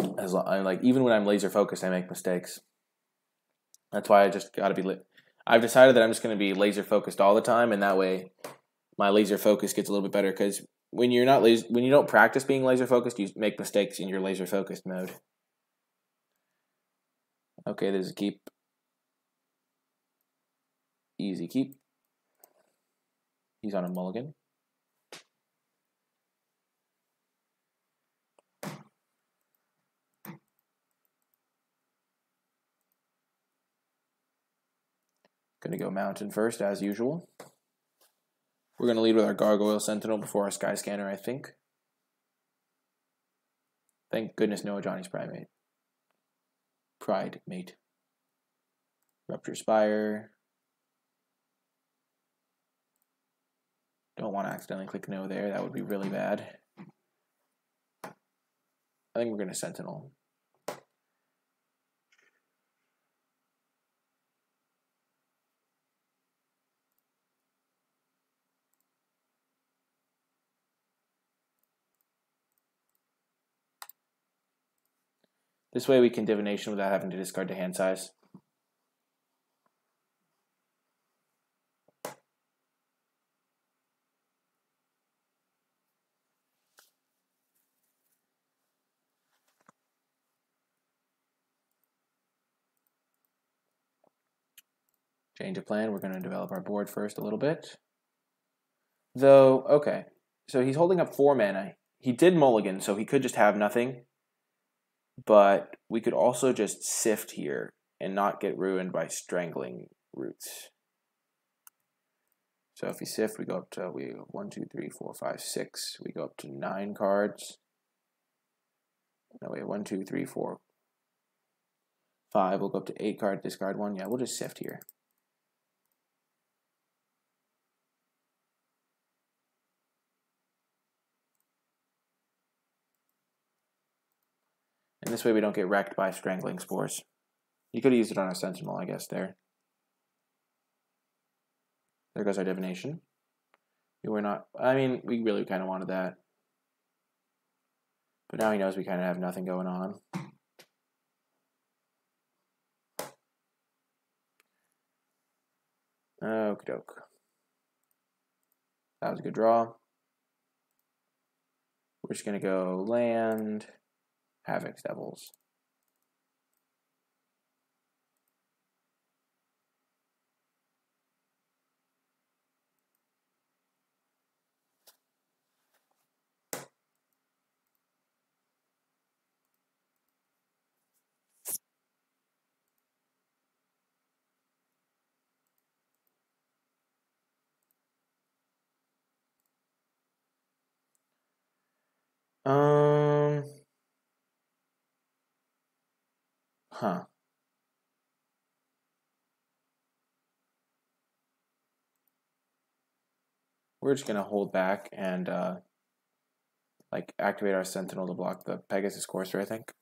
I'm like, even when I'm laser focused, I make mistakes. That's why I just got to be I've decided that I'm just going to be laser focused all the time, and that way my laser focus gets a little bit better, because when you don't practice being laser focused, you make mistakes in your laser focused mode. Okay, there's a keep. Easy keep. He's on a mulligan. Gonna go mountain first, as usual. We're gonna lead with our Gargoyle Sentinel before our Sky Scanner, I think. Thank goodness no Johnny's Primate. Pride Mate. Rupture Spire. Don't want to accidentally click no there. That would be really bad. I think we're going to Sentinel. This way we can divination without having to discard the hand size. Change of plan. We're going to develop our board first a little bit. Though, okay. So he's holding up 4 mana. He did mulligan, so he could just have nothing. But we could also just sift here and not get ruined by strangling roots. So if we sift, we go up to 1, 2, 3, 4, 5, 6. We go up to 9 cards. No, wait, 1, 2, 3, 4, 5. We'll go up to 8 cards, discard 1. Yeah, we'll just sift here. And this way we don't get wrecked by strangling spores. You could have used it on a Sentinel, I guess, there. There goes our divination. We were not, I mean, we really kind of wanted that. But now he knows we kind of have nothing going on. Okie doke. That was a good draw. We're just going to go land, Havoc Devils. Huh. We're just gonna hold back and like activate our Sentinel to block the Pegasus Courser, I think.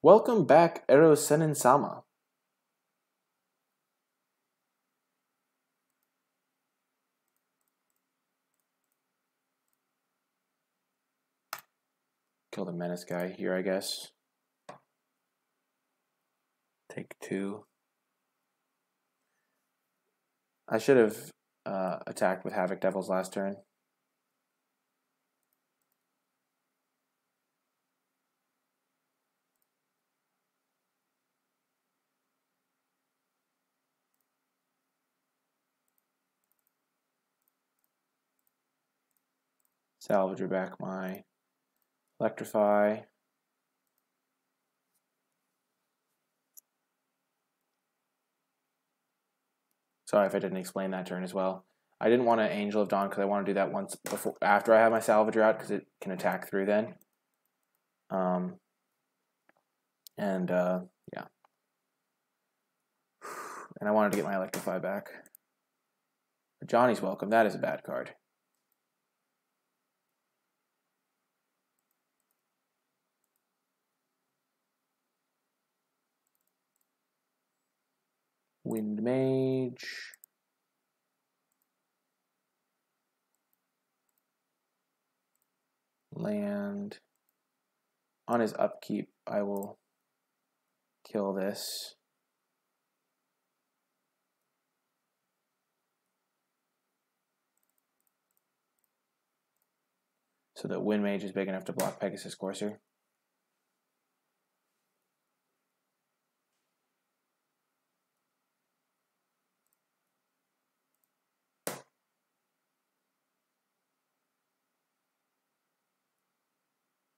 Welcome back, Ero Senin Sama. Kill the Menace guy here, I guess. Take 2. I should have attacked with Havoc Devils last turn. Salvager back my Electrify. Sorry if I didn't explain that turn as well. I didn't want to Angel of Dawn because I want to do that once before, after I have my Salvager out, because it can attack through then. Yeah. And I wanted to get my Electrify back. Johnny's Welcome, that is a bad card. Wind Mage. Land. On his upkeep, I will kill this. So that Wind Mage is big enough to block Pegasus Courser.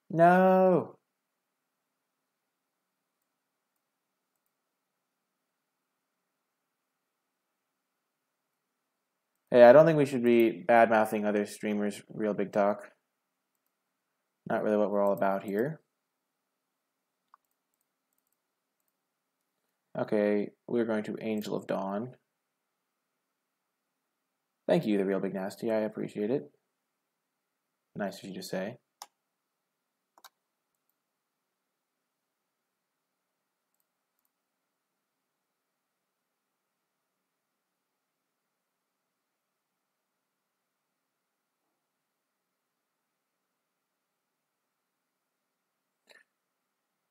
No! Hey, I don't think we should be bad-mouthing other streamers' real big talk. Not really what we're all about here. Okay, we're going to Angel of Dawn. Thank you, the Real Big Nasty. I appreciate it. Nice of you to say.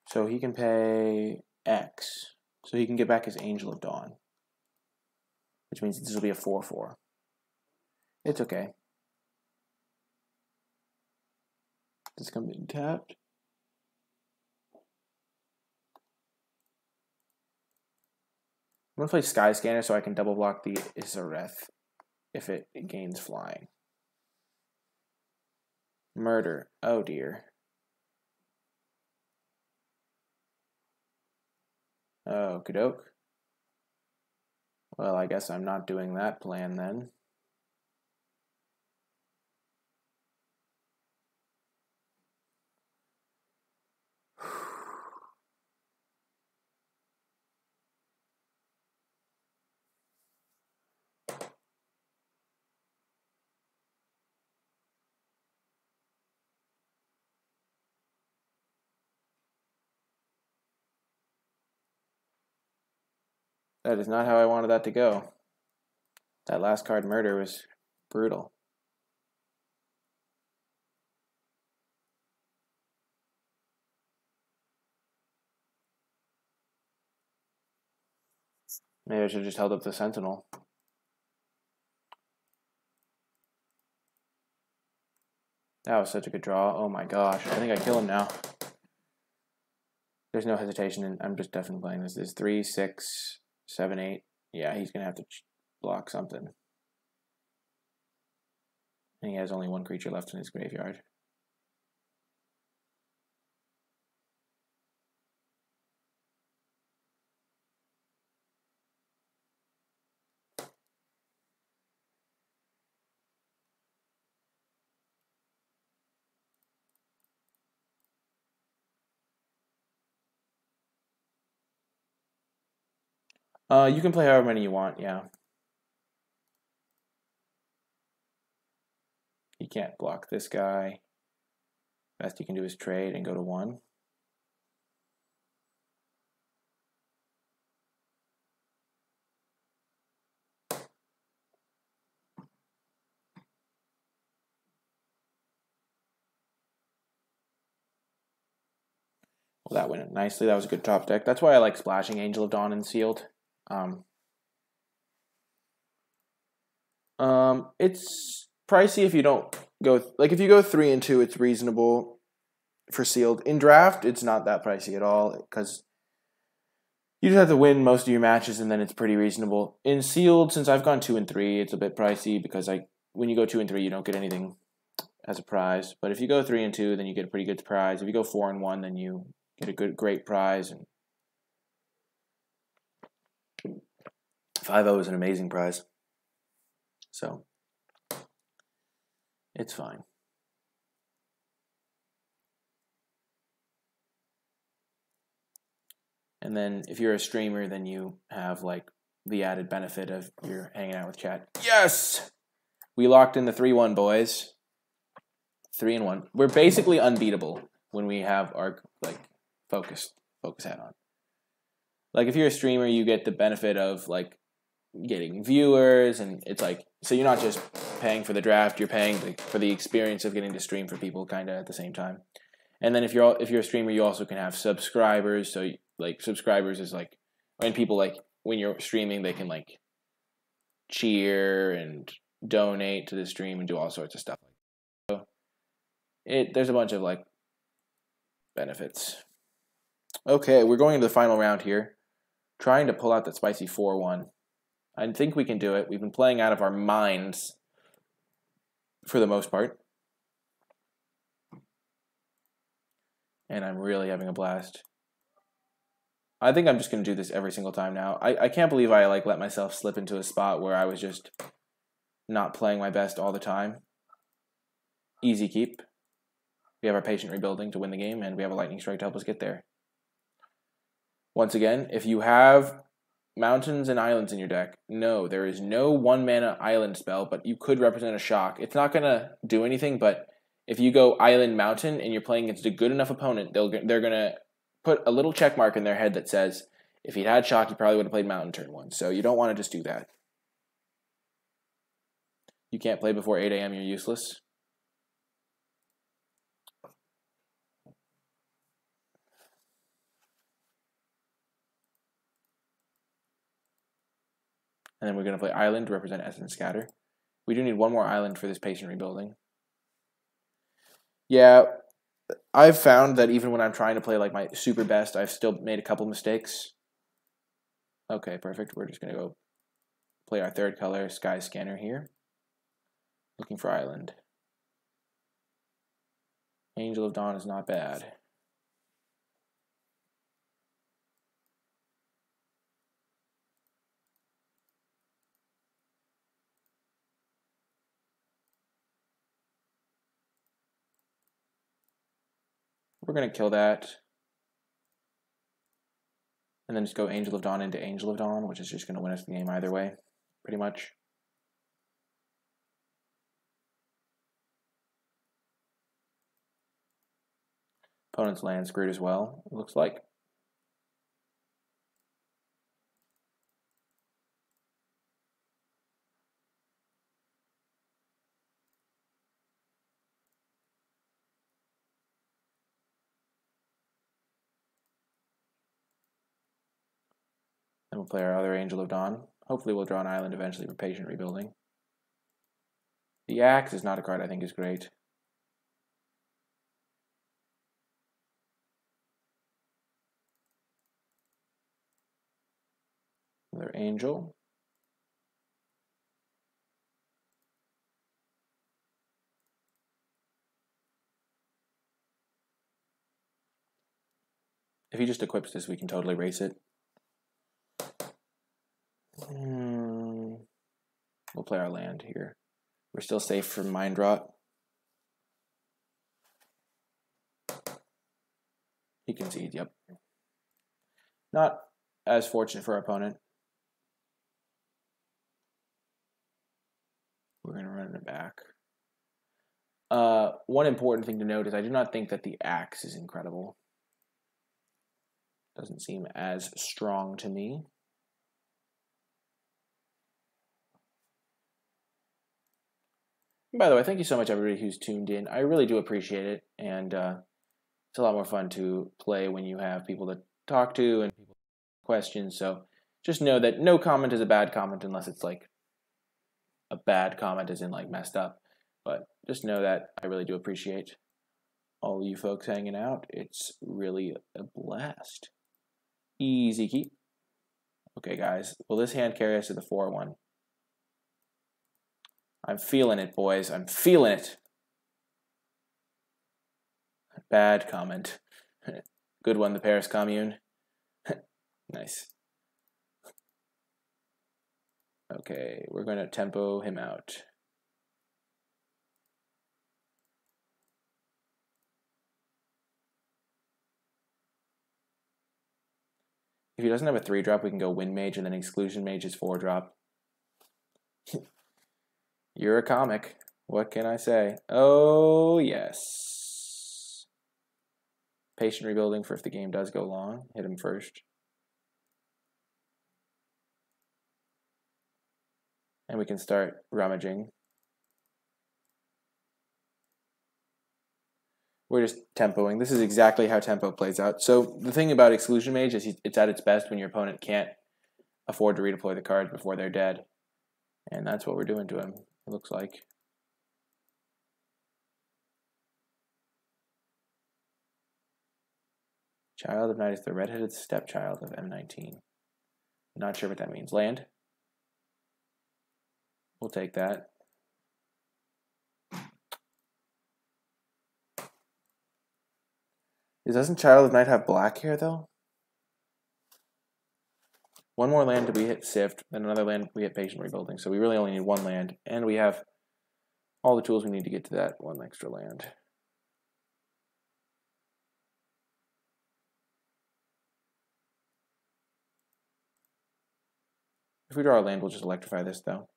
So he can pay X. So he can get back his Angel of Dawn. Which means this will be a 4/4. It's okay. This comes in tapped. I'm going to play Sky Scanner so I can double block the Isareth if it gains flying. Murder. Oh dear. Oh, Kadoke. Well, I guess I'm not doing that plan then. That is not how I wanted that to go. That last card, Murder, was brutal. Maybe I should have just held up the Sentinel. That was such a good draw. Oh my gosh. I think I kill him now. There's no hesitation, and I'm just definitely playing this. This is 3, 6, 7, 8. Yeah, he's going to have to block something. And he has only one creature left in his graveyard. You can play however many you want, yeah. You can't block this guy. Best you can do is trade and go to 1. Well, that went nicely. That was a good top deck. That's why I like splashing Angel of Dawn and Sealed. It's pricey if you don't go if you go 3 and 2, it's reasonable for Sealed. In draft, it's not that pricey at all because you just have to win most of your matches and then it's pretty reasonable. In Sealed, since I've gone 2 and 3, it's a bit pricey because when you go 2 and 3, you don't get anything as a prize. But if you go 3 and 2, then you get a pretty good prize. If you go 4 and 1, then you get a great prize. And 5-0 is an amazing prize. So it's fine. And then if you're a streamer, then you have the added benefit of you're hanging out with chat. Yes! We locked in the 3-1, boys. 3 and 1. We're basically unbeatable when we have our focus hat on. If you're a streamer, you get the benefit of getting viewers, and it's so you're not just paying for the draft, you're paying for the experience of getting to stream for people kind of at the same time. And then if you're a streamer, you also can have subscribers. So subscribers is when people when you're streaming, they can cheer and donate to the stream and do all sorts of stuff. So there's a bunch of benefits. Okay, we're going into the final round here, trying to pull out that spicy 4-1. I think we can do it. We've been playing out of our minds for the most part. And I'm really having a blast. I think I'm just going to do this every single time now. I can't believe I let myself slip into a spot where I was just not playing my best all the time. Easy keep. We have our patient rebuilding to win the game, and we have a lightning strike to help us get there. Once again, if you have mountains and islands in your deck, no, there is no 1-mana island spell, but you could represent a shock. It's not going to do anything, but if you go island mountain and you're playing against a good enough opponent, they're going to put a little check mark in their head that says, if he'd had shock, he probably would have played mountain turn 1. So you don't want to just do that. You can't play before 8 a.m., you're useless. And then we're going to play island to represent Essence Scatter. We do need one more island for this patient rebuilding. Yeah, I've found that even when I'm trying to play like my super best, I've still made a couple mistakes. Okay, perfect. We're just going to go play our third color, Sky Scanner here. Looking for island. Angel of Dawn is not bad. We're going to kill that. And then just go Angel of Dawn into Angel of Dawn, which is just going to win us the game either way, pretty much. Opponent's land screwed as well, it looks like. Then we'll play our other Angel of Dawn. Hopefully we'll draw an island eventually for patient rebuilding. The Axe is not a card I think is great. Another Angel. If he just equips this, we can totally race it. We'll play our land here. We're still safe from Mind Rot. He conceded, yep. Not as fortunate for our opponent. We're going to run it back. One important thing to note is I do not think that the Axe is incredible. Doesn't seem as strong to me. By the way, thank you so much everybody who's tuned in. I really do appreciate it, and it's a lot more fun to play when you have people to talk to and people questions. So just know that no comment is a bad comment unless it's like a bad comment as in like messed up. But just know that I really do appreciate all of you folks hanging out. It's really a blast. Easy keep. Okay, guys. Will this hand carry us to the 4-1? I'm feeling it, boys. I'm feeling it. Bad comment. Good one, the Paris Commune. Nice. Okay, we're going to tempo him out. If he doesn't have a 3-drop, we can go Wind Mage, and then Exclusion Mage is 4-drop. You're a comic. What can I say? Oh, yes. Patient rebuilding for if the game does go long. Hit him first. And we can start rummaging. We're just tempoing. This is exactly how tempo plays out. So the thing about Exclusion Mage is it's at its best when your opponent can't afford to redeploy the cards before they're dead. And that's what we're doing to him, it looks like. Child of Night is the redheaded stepchild of M19. Not sure what that means. Land? We'll take that. Doesn't Child of Night have black here, though? One more land we hit Sift, then another land we hit Patient Rebuilding. So we really only need one land, and we have all the tools we need to get to that one extra land. If we draw a land, we'll just electrify this, though.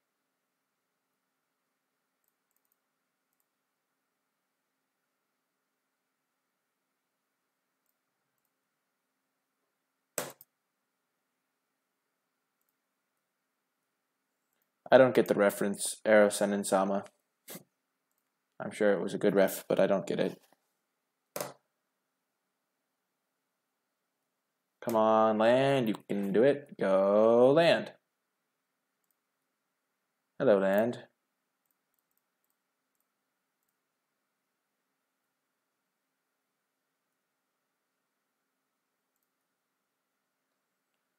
I don't get the reference, Erosen and Sama. I'm sure it was a good ref, but I don't get it. Come on, land. You can do it. Go, land. Hello, land.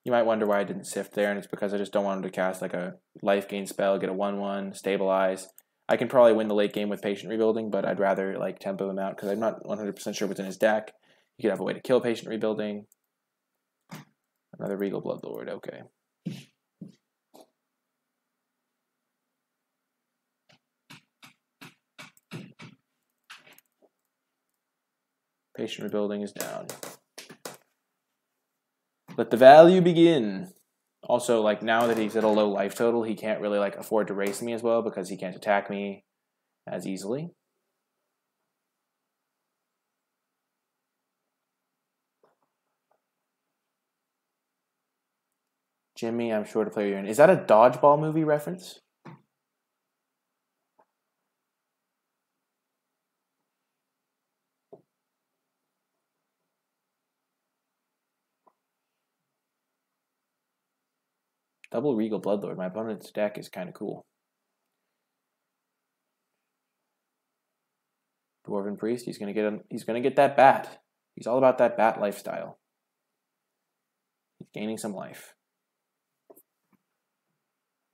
You might wonder why I didn't sift there, and it's because I just don't want him to cast like a life gain spell, get a 1/1, stabilize. I can probably win the late game with Patient Rebuilding, but I'd rather like tempo him out because I'm not 100% sure what's in his deck. He could have a way to kill Patient Rebuilding. Another Regal Bloodlord, okay. Patient Rebuilding is down. Let the value begin. Also, like now that he's at a low life total, he can't really like afford to race me as well because he can't attack me as easily. Jimmy, I'm sure to play your in. Is that a dodgeball movie reference? Double Regal Bloodlord. My opponent's deck is kind of cool. Dwarven Priest. He's gonna get that bat. He's all about that bat lifestyle. He's gaining some life.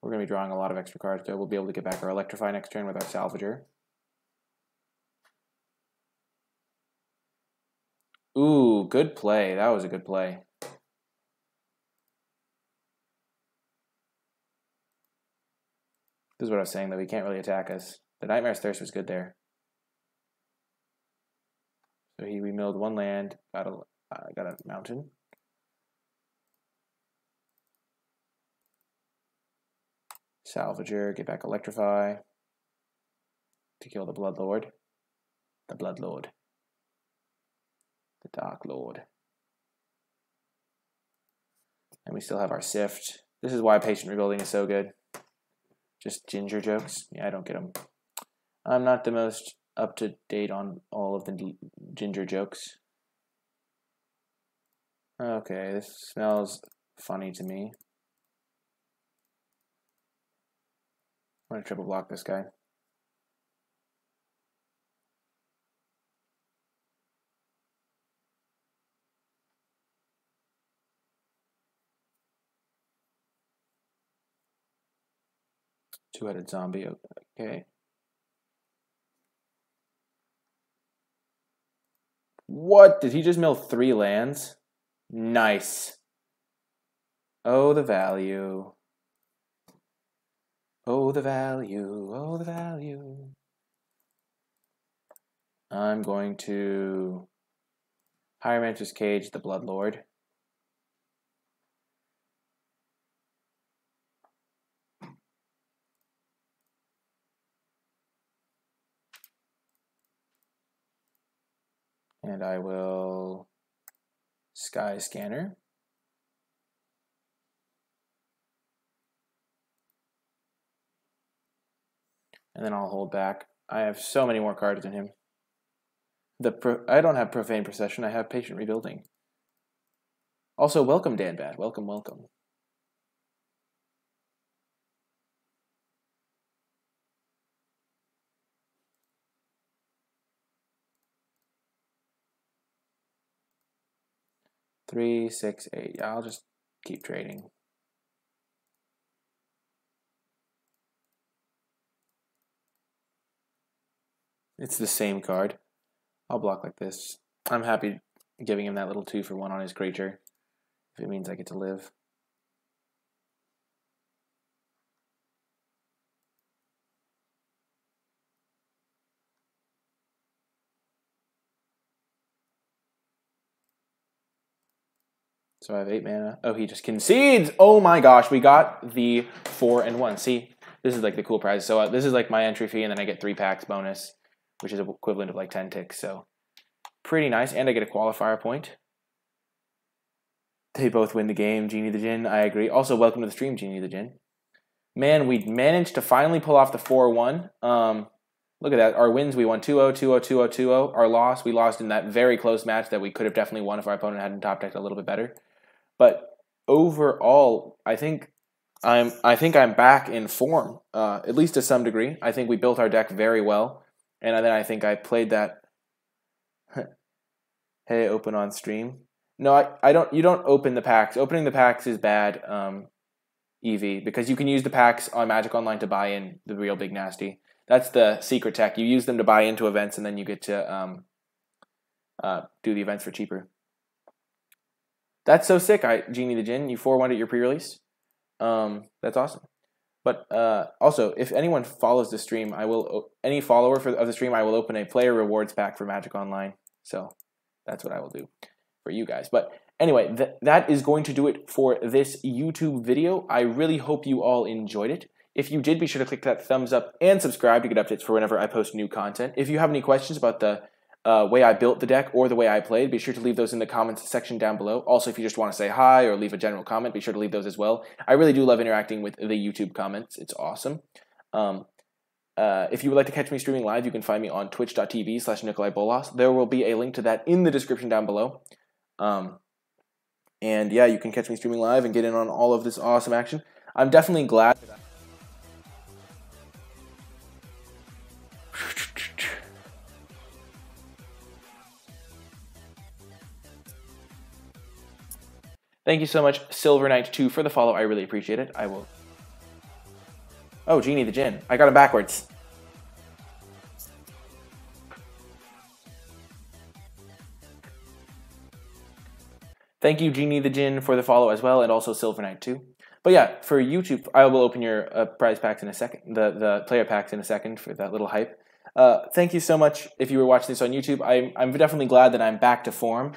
We're gonna be drawing a lot of extra cards though. We'll be able to get back our Electrify next turn with our Salvager. Ooh, good play. That was a good play. This is what I was saying, though. He can't really attack us. The Nightmare's Thirst was good there. So he remilled one land, got a mountain. Salvager, get back Electrify to kill the Bloodlord. The Bloodlord. The Dark Lord. And we still have our Sift. This is why Patient Rebuilding is so good. Just ginger jokes. Yeah, I don't get them. I'm not the most up to date on all of the ginger jokes. Okay, this smells funny to me. I'm going to triple block this guy. Two-headed zombie, okay. What? Did he just mill 3 lands? Nice. Oh, the value. Oh, the value. Oh, the value. I'm going to Higher Mantis Cage the Bloodlord. And I will Sky Scanner. And then I'll hold back. I have so many more cards than him. I don't have Profane Procession, I have Patient Rebuilding. Also, welcome, Dan Bad. Welcome, welcome. Three, 6, 8. Yeah, I'll just keep trading. It's the same card. I'll block like this. I'm happy giving him that little 2-for-1 on his creature, if it means I get to live. So I have 8 mana. Oh, he just concedes! Oh my gosh, we got the 4 and 1. See, this is like the cool prize. So this is like my entry fee, and then I get 3 packs bonus, which is equivalent of like 10 ticks. So pretty nice, and I get a qualifier point. They both win the game, Genie the Djinn. I agree. Also, welcome to the stream, Genie the Djinn. Man, we managed to finally pull off the 4-1. Look at that. Our wins, we won 2-0, 2-0, 2-0, 2-0. Our loss, we lost in that very close match that we could have definitely won if our opponent hadn't top decked a little bit better. But overall, I think I'm back in form, at least to some degree. I think we built our deck very well, and then I think I played that. Hey, open on stream. No, I don't. You don't open the packs. Opening the packs is bad, EV, because you can use the packs on Magic Online to buy in the real big nasty. That's the secret tech. You use them to buy into events, and then you get to do the events for cheaper. That's so sick, Genie the Djinn. You 4-1'd at your pre-release. That's awesome. But also, if anyone follows the stream, any follower of the stream, I will open a player rewards pack for Magic Online. So that's what I will do for you guys. But anyway, that is going to do it for this YouTube video. I really hope you all enjoyed it. If you did, be sure to click that thumbs up and subscribe to get updates for whenever I post new content. If you have any questions about the way I built the deck or the way I played, be sure to leave those in the comments section down below. Also, if you just want to say hi or leave a general comment, be sure to leave those as well. I really do love interacting with the YouTube comments. It's awesome. If you would like to catch me streaming live, you can find me on twitch.tv/NicolaiBolas. There will be a link to that in the description down below. And yeah, you can catch me streaming live and get in on all of this awesome action. I'm definitely glad that Thank you so much, Silver Knight 2, for the follow. I really appreciate it. I will. Oh, Genie the Djinn. I got him backwards. Thank you, Genie the Djinn, for the follow as well, and also Silver Knight 2. But yeah, for YouTube, I will open your prize packs in a second, the player packs in a second for that little hype. Thank you so much if you were watching this on YouTube. I'm definitely glad that I'm back to form,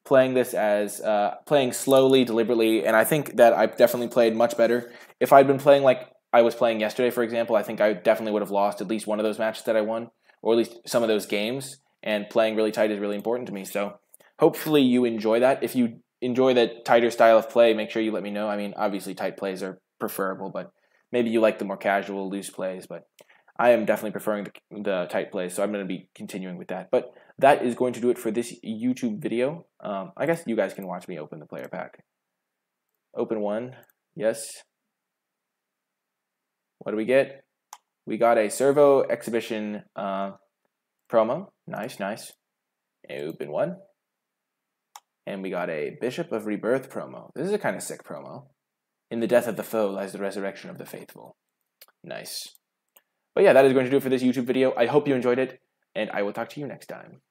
playing this as playing slowly, deliberately, and I think that I've definitely played much better. If I'd been playing like I was playing yesterday, for example, I think I definitely would have lost at least one of those matches that I won, or at least some of those games, and playing really tight is really important to me. So hopefully you enjoy that. If you enjoy the tighter style of play, make sure you let me know. I mean, obviously tight plays are preferable, but maybe you like the more casual, loose plays, but I am definitely preferring the tight plays, so I'm going to be continuing with that. But that is going to do it for this YouTube video. I guess you guys can watch me open the player pack. Open one. Yes. What do we get? We got a Servo Exhibition promo. Nice, nice. Open one. And we got a Bishop of Rebirth promo. This is a kind of sick promo. In the death of the foe lies the resurrection of the faithful. Nice. But yeah, that is going to do it for this YouTube video. I hope you enjoyed it, and I will talk to you next time.